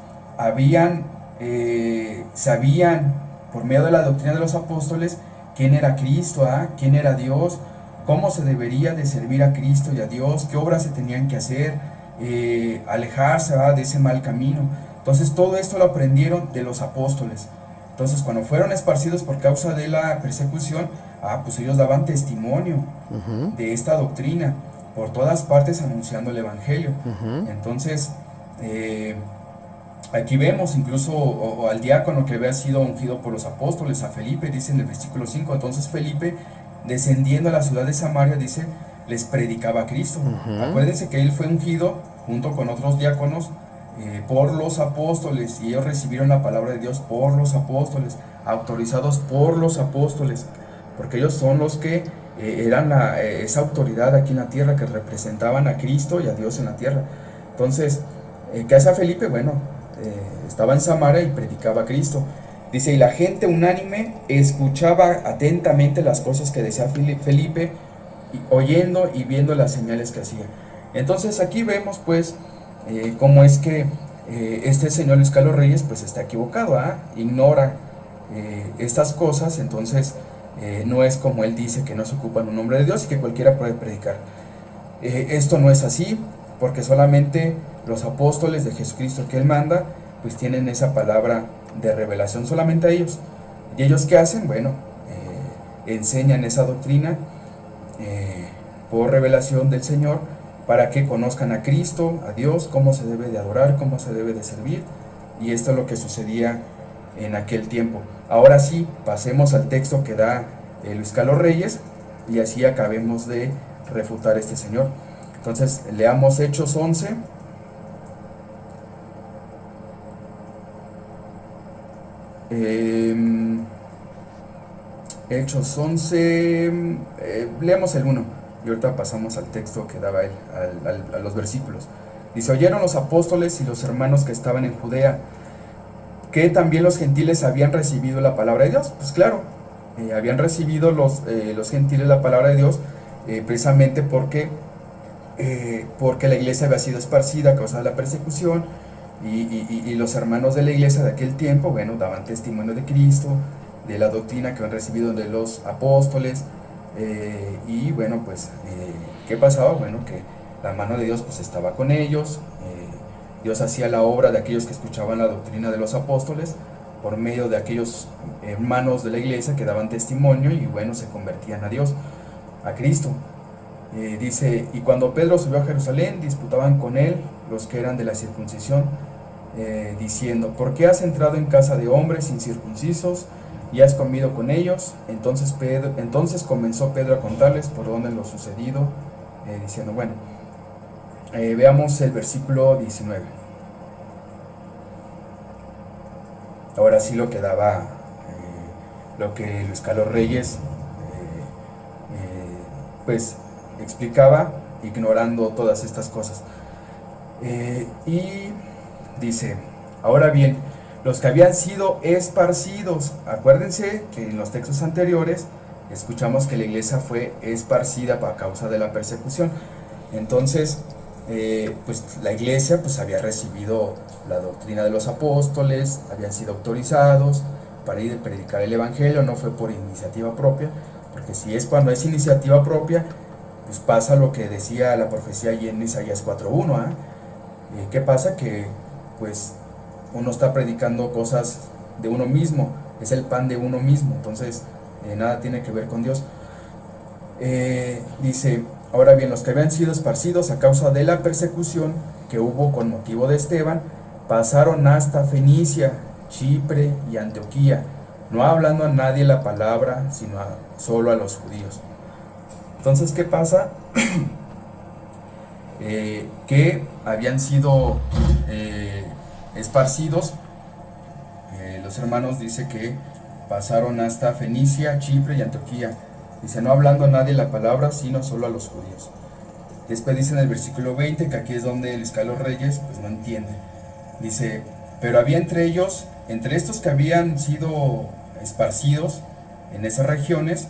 sabían por medio de la doctrina de los apóstoles quién era Cristo, quién era Dios, cómo se debería de servir a Cristo y a Dios, qué obras se tenían que hacer, alejarse de ese mal camino. Entonces todo esto lo aprendieron de los apóstoles. Entonces cuando fueron esparcidos por causa de la persecución, Pues ellos daban testimonio de esta doctrina por todas partes anunciando el Evangelio. Entonces, aquí vemos incluso o al diácono que había sido ungido por los apóstoles, a Felipe, dice en el versículo 5, entonces Felipe, descendiendo a la ciudad de Samaria, dice, les predicaba a Cristo. Acuérdense que él fue ungido junto con otros diáconos por los apóstoles, y ellos recibieron la palabra de Dios por los apóstoles, autorizados por los apóstoles, porque ellos son los que eran esa autoridad aquí en la tierra, que representaban a Cristo y a Dios en la tierra. Entonces, ¿qué hace Felipe? Bueno, estaba en Samaria y predicaba a Cristo. Dice, y la gente unánime escuchaba atentamente las cosas que decía Felipe, oyendo y viendo las señales que hacía. Entonces aquí vemos pues cómo es que este señor Luis Carlos Reyes pues está equivocado, ignora estas cosas. Entonces no es como él dice, que no se ocupa en un nombre de Dios y que cualquiera puede predicar. Esto no es así, porque solamente los apóstoles de Jesucristo que él manda pues tienen esa palabra de revelación, solamente a ellos. ¿Y ellos qué hacen? Bueno, enseñan esa doctrina por revelación del Señor, para que conozcan a Cristo, a Dios, cómo se debe de adorar, cómo se debe de servir. Y esto es lo que sucedía en aquel tiempo. Ahora sí, pasemos al texto que da Luis Carlos Reyes, y así acabemos de refutar a este señor. Entonces, leamos Hechos 11. Hechos 11, leemos el 1 y ahorita pasamos al texto que daba él, a los versículos. Dice, oyeron los apóstoles y los hermanos que estaban en Judea que también los gentiles habían recibido la palabra de Dios. Pues claro, habían recibido los gentiles la palabra de Dios, precisamente porque la iglesia había sido esparcida a causa de la persecución, y los hermanos de la iglesia de aquel tiempo, bueno, daban testimonio de Cristo, de la doctrina que habían recibido de los apóstoles, y bueno, pues, ¿qué pasaba? Bueno, que la mano de Dios pues estaba con ellos. Dios hacía la obra de aquellos que escuchaban la doctrina de los apóstoles por medio de aquellos hermanos de la iglesia que daban testimonio, y bueno, se convertían a Dios, a Cristo. Dice, y cuando Pedro subió a Jerusalén, disputaban con él los que eran de la circuncisión, diciendo, ¿por qué has entrado en casa de hombres incircuncisos y has comido con ellos? Entonces comenzó Pedro a contarles por dónde lo sucedido, diciendo, bueno, veamos el versículo 19. Ahora sí lo que daba, lo que Luis Carlos Reyes pues explicaba, ignorando todas estas cosas. Y dice, ahora bien, los que habían sido esparcidos, acuérdense que en los textos anteriores escuchamos que la iglesia fue esparcida a causa de la persecución. Entonces, pues la iglesia pues había recibido la doctrina de los apóstoles, habían sido autorizados para ir a predicar el evangelio, no fue por iniciativa propia, porque si es cuando es iniciativa propia, pues pasa lo que decía la profecía allí en Isaías 4:1. ¿Qué pasa? Que pues uno está predicando cosas de uno mismo, es el pan de uno mismo, entonces nada tiene que ver con Dios. Dice, ahora bien, los que habían sido esparcidos a causa de la persecución que hubo con motivo de Esteban, pasaron hasta Fenicia, Chipre y Antioquía, no hablando a nadie la palabra, sino solo a los judíos. Entonces, ¿qué pasa? Que habían sido esparcidos, los hermanos dice que pasaron hasta Fenicia, Chipre y Antioquía. Dice, no hablando a nadie la palabra, sino solo a los judíos. Después dice en el versículo 20, que aquí es donde Luis Carlos Reyes pues no entiende. Dice, pero había entre ellos, entre estos que habían sido esparcidos en esas regiones,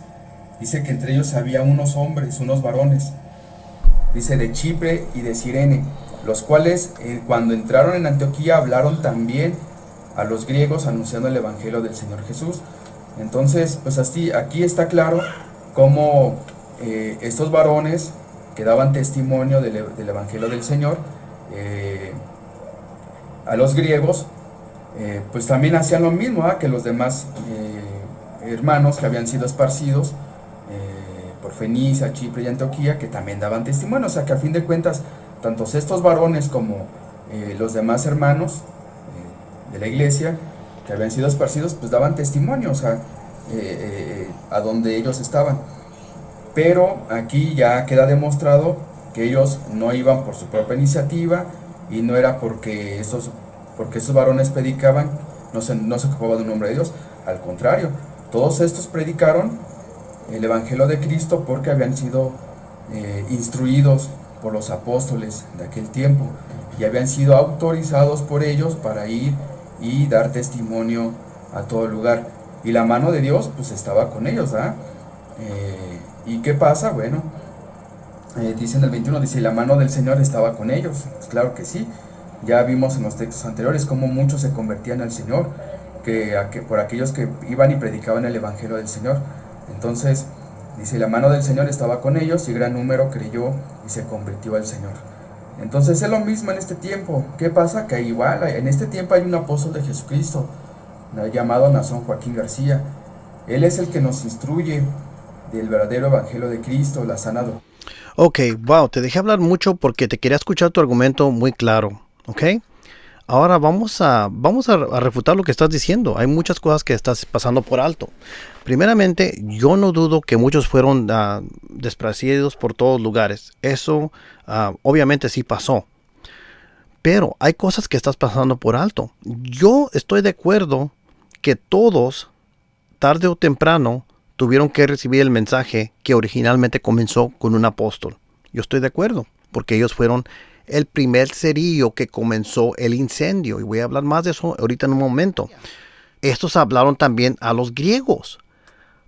dice que entre ellos había unos hombres, unos varones, dice, de Chipre y de Cirene, los cuales cuando entraron en Antioquía hablaron también a los griegos anunciando el evangelio del Señor Jesús. Entonces, pues así, aquí está claro cómo estos varones que daban testimonio del evangelio del Señor a los griegos, pues también hacían lo mismo que los demás hermanos que habían sido esparcidos por Fenicia, Chipre y Antioquía, que también daban testimonio. O sea que a fin de cuentas, tantos estos varones como los demás hermanos de la iglesia que habían sido esparcidos, pues daban testimonio, o sea, a donde ellos estaban. Pero aquí ya queda demostrado que ellos no iban por su propia iniciativa y no era porque esos varones predicaban, no se ocupaba del nombre de Dios. Al contrario, todos estos predicaron el Evangelio de Cristo porque habían sido instruidos por los apóstoles de aquel tiempo y habían sido autorizados por ellos para ir y dar testimonio a todo lugar. Y la mano de Dios pues estaba con ellos, ¿ah? ¿Y qué pasa? Bueno, dice en el 21, dice, la mano del Señor estaba con ellos. Pues claro que sí. Ya vimos en los textos anteriores cómo muchos se convertían al Señor, por aquellos que iban y predicaban el Evangelio del Señor. Entonces, dice, la mano del Señor estaba con ellos y gran número creyó y se convirtió al Señor. Entonces es lo mismo en este tiempo. ¿Qué pasa? Que igual en este tiempo hay un apóstol de Jesucristo llamado Nazón Joaquín García. Él es el que nos instruye del verdadero Evangelio de Cristo, la sana doctrina. Ok, wow, te dejé hablar mucho porque te quería escuchar tu argumento muy claro, ok. Ahora vamos a refutar lo que estás diciendo. Hay muchas cosas que estás pasando por alto. Primeramente, yo no dudo que muchos fueron despreciados por todos lugares. Eso obviamente sí pasó. Pero hay cosas que estás pasando por alto. Yo estoy de acuerdo que todos, tarde o temprano, tuvieron que recibir el mensaje que originalmente comenzó con un apóstol. Yo estoy de acuerdo, porque ellos fueron el primer cerillo que comenzó el incendio. Y voy a hablar más de eso ahorita en un momento. Estos hablaron también a los griegos,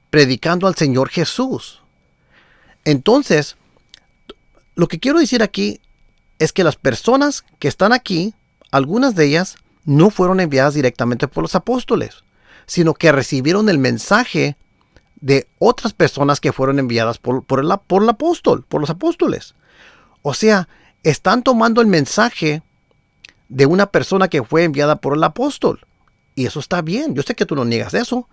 predicando al Señor Jesús. Entonces, lo que quiero decir aquí es que las personas que están aquí, algunas de ellas no fueron enviadas directamente por los apóstoles, sino que recibieron el mensaje de otras personas que fueron enviadas por el apóstol, por los apóstoles. O sea, están tomando el mensaje de una persona que fue enviada por el apóstol. Y eso está bien. Yo sé que tú no niegas eso.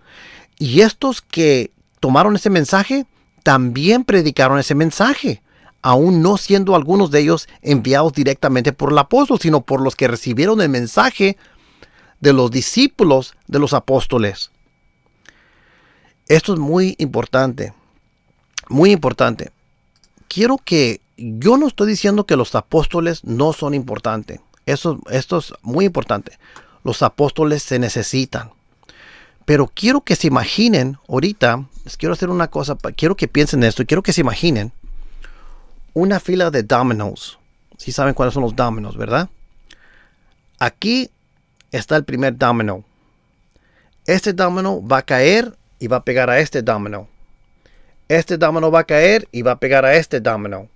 Y estos que tomaron ese mensaje, también predicaron ese mensaje, aún no siendo algunos de ellos enviados directamente por el apóstol, sino por los que recibieron el mensaje de los discípulos de los apóstoles. Esto es muy importante. Muy importante. Yo no estoy diciendo que los apóstoles no son importantes. Esto es muy importante. Los apóstoles se necesitan. Pero quiero que se imaginen, ahorita, les quiero hacer una cosa, quiero que piensen en esto y quiero que se imaginen una fila de dominos. Si saben cuáles son los dominos, ¿verdad? Aquí está el primer domino. Este domino va a caer y va a pegar a este domino. Este domino va a caer y va a pegar a este domino.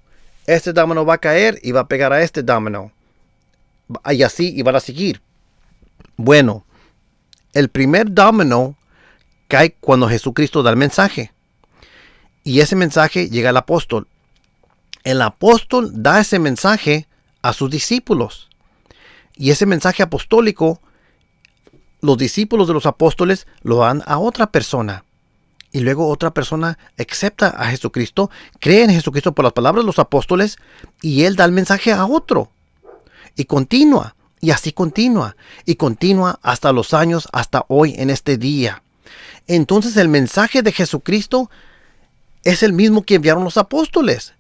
Este domino va a caer y va a pegar a este domino. Y así, y van a seguir. Bueno, el primer domino cae cuando Jesucristo da el mensaje. Y ese mensaje llega al apóstol. El apóstol da ese mensaje a sus discípulos. Y ese mensaje apostólico, los discípulos de los apóstoles lo dan a otra persona. Y luego otra persona acepta a Jesucristo, cree en Jesucristo por las palabras de los apóstoles, y él da el mensaje a otro. Y continúa, y así continúa, y continúa hasta los años, hasta hoy, en este día. Entonces el mensaje de Jesucristo es el mismo que enviaron los apóstoles.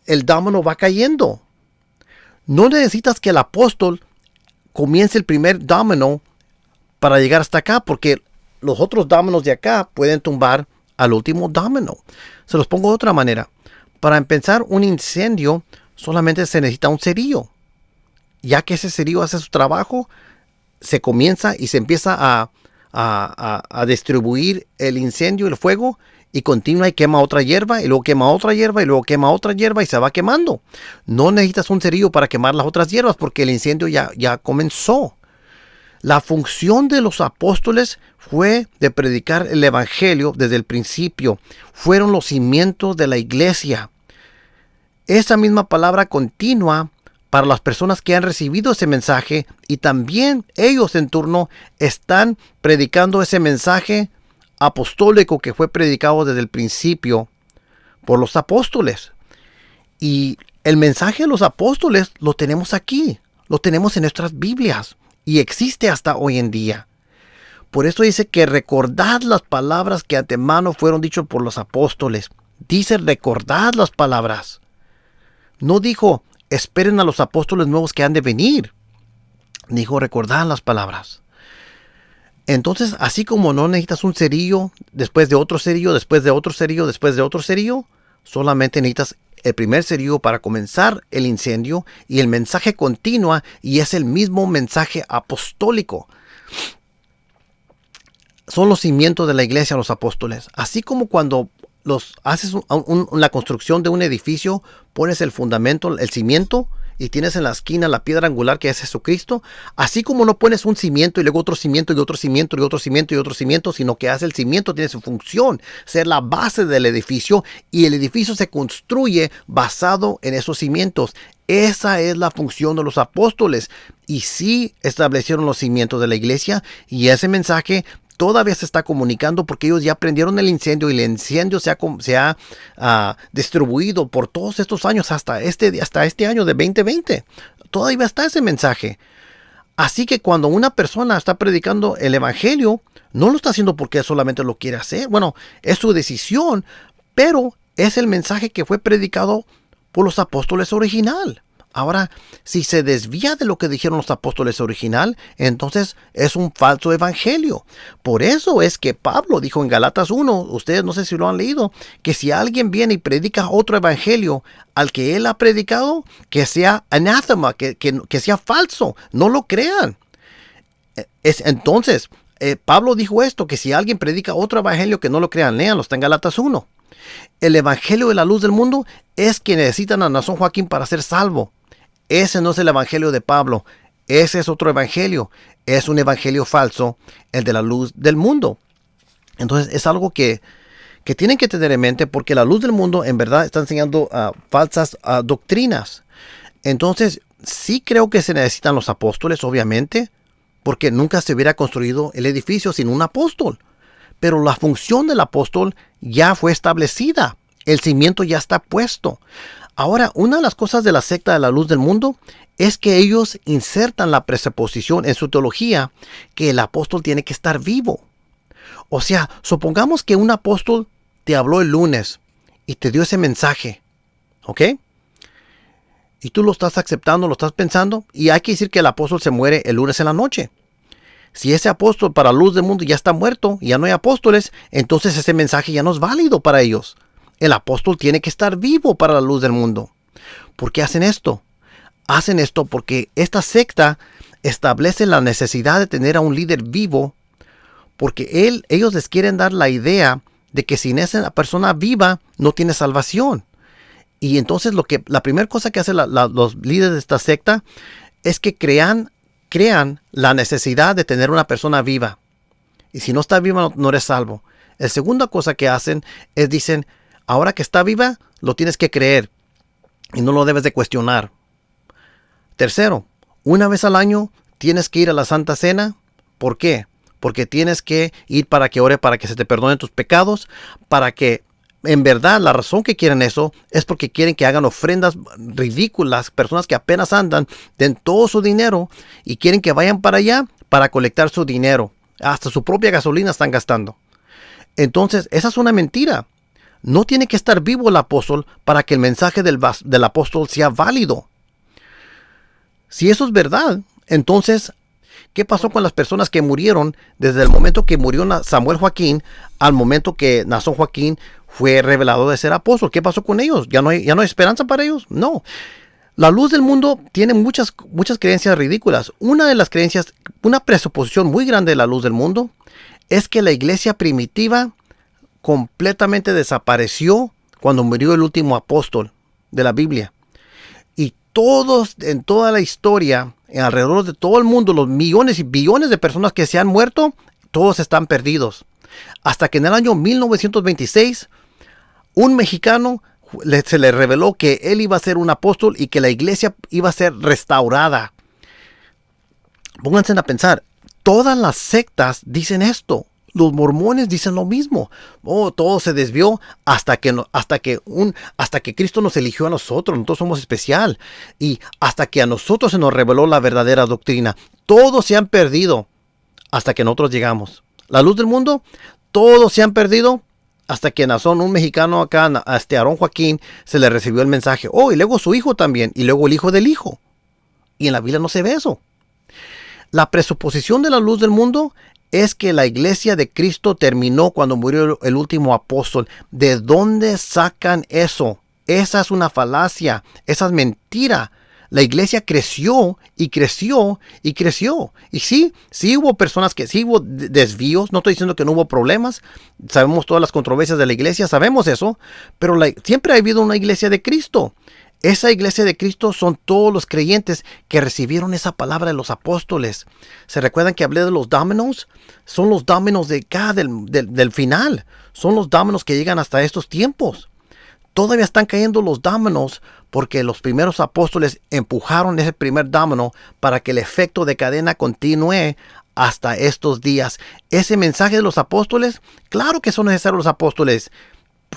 El domino va cayendo. No necesitas que el apóstol comience el primer domino para llegar hasta acá, porque los otros dominos de acá pueden tumbar al último domino. Se los pongo de otra manera. Para empezar un incendio solamente se necesita un cerillo. Ya que ese cerillo hace su trabajo, se comienza y se empieza a distribuir el incendio, el fuego, y continúa y quema otra hierba, y luego quema otra hierba, y luego quema otra hierba, y se va quemando. No necesitas un cerillo para quemar las otras hierbas, porque el incendio ya comenzó. La función de los apóstoles fue de predicar el evangelio desde el principio. Fueron los cimientos de la iglesia. Esa misma palabra continua para las personas que han recibido ese mensaje, y también ellos en turno están predicando ese mensaje apostólico que fue predicado desde el principio por los apóstoles. Y el mensaje de los apóstoles lo tenemos aquí, lo tenemos en nuestras Biblias y existe hasta hoy en día. Por eso dice que recordad las palabras que antemano fueron dichas por los apóstoles. Dice recordad las palabras. No dijo esperen a los apóstoles nuevos que han de venir. Dijo recordad las palabras. Entonces, así como no necesitas un cerillo, después de otro cerillo, después de otro cerillo, después de otro cerillo, solamente necesitas el primer cerillo para comenzar el incendio y el mensaje continúa y es el mismo mensaje apostólico. Son los cimientos de la iglesia, los apóstoles. Así como cuando haces la construcción de un edificio, pones el fundamento, el cimiento, y tienes en la esquina la piedra angular que es Jesucristo, así como no pones un cimiento y luego otro cimiento y otro cimiento y otro cimiento y otro cimiento, sino que hace el cimiento, tiene su función, ser la base del edificio y el edificio se construye basado en esos cimientos. Esa es la función de los apóstoles y sí establecieron los cimientos de la iglesia y ese mensaje todavía se está comunicando porque ellos ya aprendieron el incendio y el incendio se ha distribuido por todos estos años hasta este año de 2020. Todavía está ese mensaje. Así que cuando una persona está predicando el evangelio, no lo está haciendo porque solamente lo quiere hacer. Bueno, es su decisión, pero es el mensaje que fue predicado por los apóstoles original. Ahora, si se desvía de lo que dijeron los apóstoles original, entonces es un falso evangelio. Por eso es que Pablo dijo en Galatas 1, ustedes no sé si lo han leído, que si alguien viene y predica otro evangelio al que él ha predicado, que sea anátema, que sea falso, no lo crean. Entonces, Pablo dijo esto, que si alguien predica otro evangelio que no lo crean, léanlo, está en Galatas 1. El evangelio de la luz del mundo es que necesitan a Nazón Joaquín para ser salvo. Ese no es el evangelio de Pablo. Ese es otro evangelio. Es un evangelio falso, el de la luz del mundo. Entonces es algo que tienen que tener en mente porque la luz del mundo en verdad está enseñando falsas doctrinas. Entonces sí creo que se necesitan los apóstoles, obviamente, porque nunca se hubiera construido el edificio sin un apóstol. Pero la función del apóstol ya fue establecida. El cimiento ya está puesto. Ahora, una de las cosas de la secta de la luz del mundo es que ellos insertan la presuposición en su teología que el apóstol tiene que estar vivo. O sea, supongamos que un apóstol te habló el lunes y te dio ese mensaje, ¿ok? Y tú lo estás aceptando, lo estás pensando, y hay que decir que el apóstol se muere el lunes en la noche. Si ese apóstol para la luz del mundo ya está muerto, ya no hay apóstoles, entonces ese mensaje ya no es válido para ellos. El apóstol tiene que estar vivo para la luz del mundo. ¿Por qué hacen esto? Hacen esto porque esta secta establece la necesidad de tener a un líder vivo porque ellos les quieren dar la idea de que sin esa persona viva no tiene salvación. Y entonces la primera cosa que hacen los líderes de esta secta es que crean la necesidad de tener una persona viva. Y si no está viva no eres salvo. La segunda cosa que hacen es dicen, ahora que está viva, lo tienes que creer y no lo debes de cuestionar. Tercero, una vez al año tienes que ir a la Santa Cena. ¿Por qué? Porque tienes que ir para que ore, para que se te perdonen tus pecados, para que en verdad la razón que quieren eso es porque quieren que hagan ofrendas ridículas, personas que apenas andan, den todo su dinero y quieren que vayan para allá para colectar su dinero. Hasta su propia gasolina están gastando. Entonces, esa es una mentira. No tiene que estar vivo el apóstol para que el mensaje del apóstol sea válido. Si eso es verdad, entonces, ¿qué pasó con las personas que murieron desde el momento que murió Samuel Joaquín al momento que Nazón Joaquín fue revelado de ser apóstol? ¿Qué pasó con ellos? ¿Ya no hay esperanza para ellos? No. La luz del mundo tiene muchas creencias ridículas. Una de las creencias, una presuposición muy grande de la luz del mundo, es que la iglesia primitiva completamente desapareció cuando murió el último apóstol de la Biblia. Y todos, en toda la historia, alrededor de todo el mundo, los millones y billones de personas que se han muerto, todos están perdidos. Hasta que en el año 1926, un mexicano se le reveló que él iba a ser un apóstol y que la iglesia iba a ser restaurada. Pónganse a pensar, todas las sectas dicen esto. Los mormones dicen lo mismo. Oh, todo se desvió hasta que Cristo nos eligió a nosotros. Nosotros somos especial. Y hasta que a nosotros se nos reveló la verdadera doctrina. Todos se han perdido hasta que nosotros llegamos. La luz del mundo, todos se han perdido hasta que Nazón, un mexicano acá, a Aarón Joaquín, se le recibió el mensaje. Oh, y luego su hijo también. Y luego el hijo del hijo. Y en la Biblia no se ve eso. La presuposición de la luz del mundo es que la iglesia de Cristo terminó cuando murió el último apóstol. ¿De dónde sacan eso? Esa es una falacia. Esa es mentira. La iglesia creció y creció y creció. Y sí hubo personas sí hubo desvíos. No estoy diciendo que no hubo problemas. Sabemos todas las controversias de la iglesia, sabemos eso. Pero siempre ha habido una iglesia de Cristo. Esa iglesia de Cristo son todos los creyentes que recibieron esa palabra de los apóstoles. ¿Se recuerdan que hablé de los dominos? Son los dominos de acá, del final. Son los dominos que llegan hasta estos tiempos. Todavía están cayendo los dominos porque los primeros apóstoles empujaron ese primer domino para que el efecto de cadena continúe hasta estos días. Ese mensaje de los apóstoles, claro que son necesarios los apóstoles.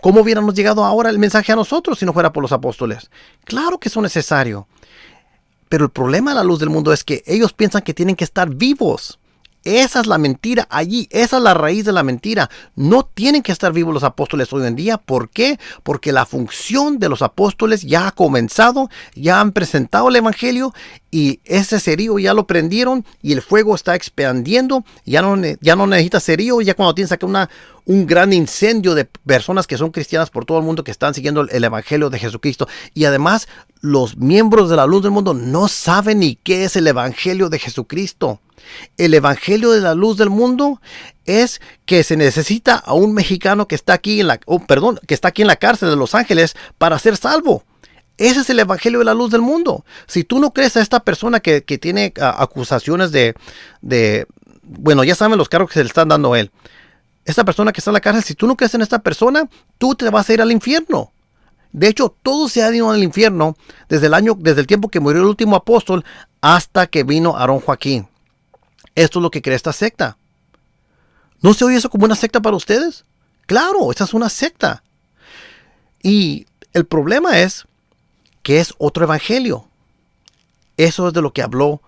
¿Cómo hubiéramos llegado ahora el mensaje a nosotros si no fuera por los apóstoles? Claro que eso es necesario. Pero el problema de la luz del mundo es que ellos piensan que tienen que estar vivos. Esa es la mentira allí. Esa es la raíz de la mentira. No tienen que estar vivos los apóstoles hoy en día. ¿Por qué? Porque la función de los apóstoles ya ha comenzado. Ya han presentado el evangelio. Y ese cerillo ya lo prendieron. Y el fuego está expandiendo. Ya no necesita cerillo. Ya cuando tienes acá un gran incendio de personas que son cristianas por todo el mundo que están siguiendo el evangelio de Jesucristo. Y además los miembros de la luz del mundo no saben ni qué es el evangelio de Jesucristo. El evangelio de la luz del mundo es que se necesita a un mexicano que está aquí que está aquí en la cárcel de Los Ángeles para ser salvo. Ese es el evangelio de la luz del mundo. Si tú no crees a esta persona que tiene acusaciones bueno, ya saben los cargos que se le están dando a él. Esta persona que está en la cárcel, si tú no crees en esta persona, tú te vas a ir al infierno. De hecho, todos se han ido al infierno desde el tiempo que murió el último apóstol hasta que vino Aarón Joaquín. Esto es lo que cree esta secta. ¿No se oye eso como una secta para ustedes? Claro, esta es una secta. Y el problema es que es otro evangelio. Eso es de lo que habló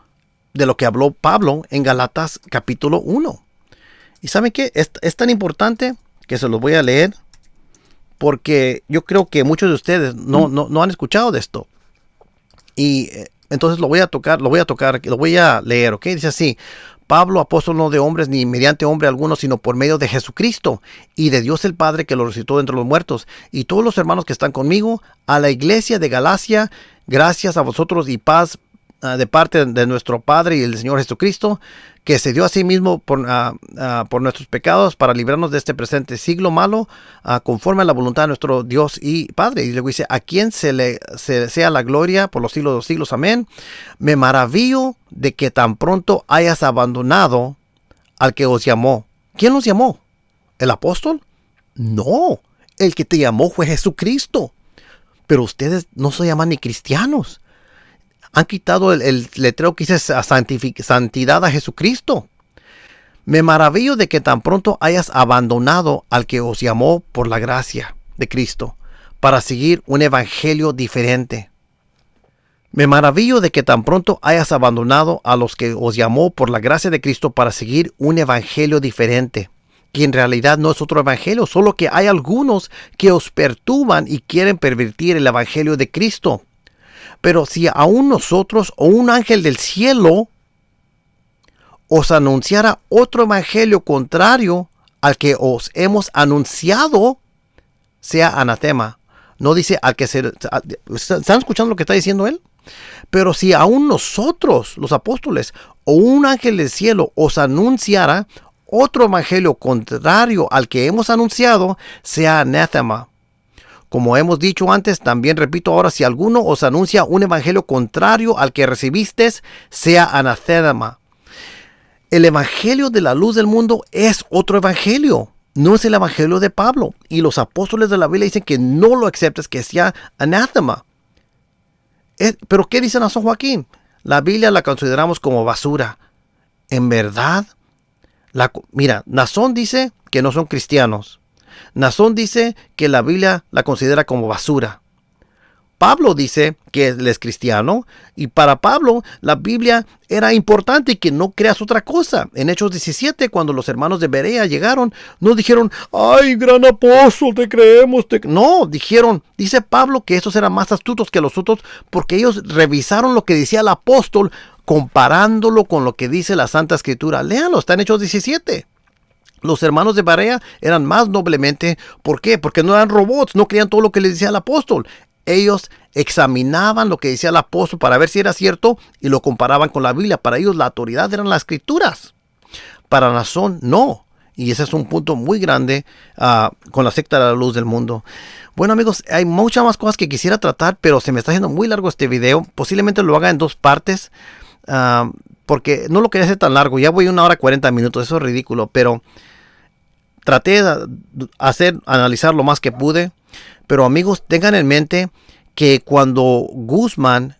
Pablo en Galatas capítulo 1. ¿Y saben qué? Es tan importante que se los voy a leer porque yo creo que muchos de ustedes no han escuchado de esto. Y entonces lo voy a leer, ¿ok? Dice así: Pablo, apóstol no de hombres ni mediante hombre alguno, sino por medio de Jesucristo y de Dios el Padre que lo resucitó de entre los muertos, y todos los hermanos que están conmigo, a la iglesia de Galacia, gracias a vosotros y paz de parte de nuestro Padre y el Señor Jesucristo, que se dio a sí mismo por nuestros pecados para librarnos de este presente siglo malo, conforme a la voluntad de nuestro Dios y Padre. Y luego dice: a quien sea la gloria por los siglos de los siglos. Amén. Me maravillo de que tan pronto hayas abandonado al que os llamó. ¿Quién los llamó? ¿El apóstol? No, el que te llamó fue Jesucristo. Pero ustedes no se llaman ni cristianos. Han quitado el letrero que dice santidad a Jesucristo. Me maravillo de que tan pronto hayas abandonado al que os llamó por la gracia de Cristo para seguir un evangelio diferente. Me maravillo de que tan pronto hayas abandonado a los que os llamó por la gracia de Cristo para seguir un evangelio diferente, que en realidad no es otro evangelio, solo que hay algunos que os perturban y quieren pervertir el evangelio de Cristo. Pero si aún nosotros o un ángel del cielo os anunciara otro evangelio contrario al que os hemos anunciado, sea anatema. No dice al que se... ¿Están escuchando lo que está diciendo él? Pero si aún nosotros, los apóstoles, o un ángel del cielo os anunciara otro evangelio contrario al que hemos anunciado, sea anatema. Como hemos dicho antes, también repito ahora: si alguno os anuncia un evangelio contrario al que recibisteis, sea anatema. El evangelio de la luz del mundo es otro evangelio. No es el evangelio de Pablo. Y los apóstoles de la Biblia dicen que no lo aceptes, que sea anatema. Pero ¿qué dice San Joaquín? La Biblia la consideramos como basura. En verdad, Mira, Nazón dice que no son cristianos. Nazón dice que la Biblia la considera como basura. Pablo dice que él es cristiano y para Pablo la Biblia era importante y que no creas otra cosa. En Hechos 17, cuando los hermanos de Berea llegaron, no dijeron, ¡ay, gran apóstol, te creemos! No, dice Pablo que esos eran más astutos que los otros porque ellos revisaron lo que decía el apóstol comparándolo con lo que dice la Santa Escritura. Léanlo, está en Hechos 17. Los hermanos de Berea eran más noblemente. ¿Por qué? Porque no eran robots, no creían todo lo que les decía el apóstol. Ellos examinaban lo que decía el apóstol para ver si era cierto y lo comparaban con la Biblia. Para ellos la autoridad eran las escrituras. Para Nazón no. Y ese es un punto muy grande con la secta de la luz del mundo. Bueno amigos, hay muchas más cosas que quisiera tratar, pero se me está haciendo muy largo este video. Posiblemente lo haga en 2 partes. Porque no lo quería hacer tan largo. Ya voy 1 hora 40 minutos. Eso es ridículo. Pero traté de analizar lo más que pude. Pero amigos, tengan en mente que cuando Guzmán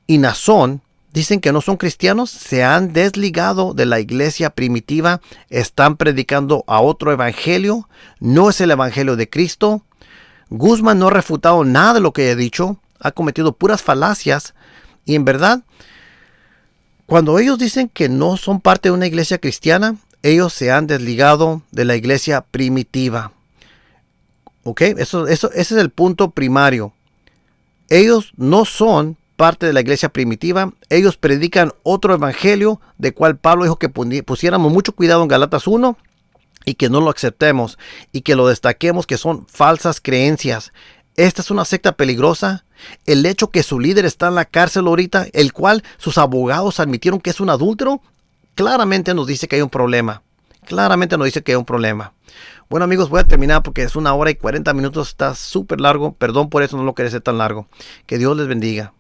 y Nazón dicen que no son cristianos, se han desligado de la iglesia primitiva, están predicando a otro evangelio, no es el evangelio de Cristo. Guzmán no ha refutado nada de lo que he dicho, ha cometido puras falacias y en verdad, cuando ellos dicen que no son parte de una iglesia cristiana, ellos se han desligado de la iglesia primitiva. ¿Ok? Ese es el punto primario. Ellos no son parte de la iglesia primitiva. Ellos predican otro evangelio, de cual Pablo dijo que pusiéramos mucho cuidado en Galatas 1 y que no lo aceptemos y que lo destaquemos, que son falsas creencias. Esta es una secta peligrosa. El hecho que su líder está en la cárcel ahorita, el cual sus abogados admitieron que es un adúltero, claramente nos dice que hay un problema. Claramente nos dice que hay un problema. Bueno amigos, voy a terminar porque es 1 hora y 40 minutos. Está súper largo. Perdón por eso, no lo quería hacer tan largo. Que Dios les bendiga.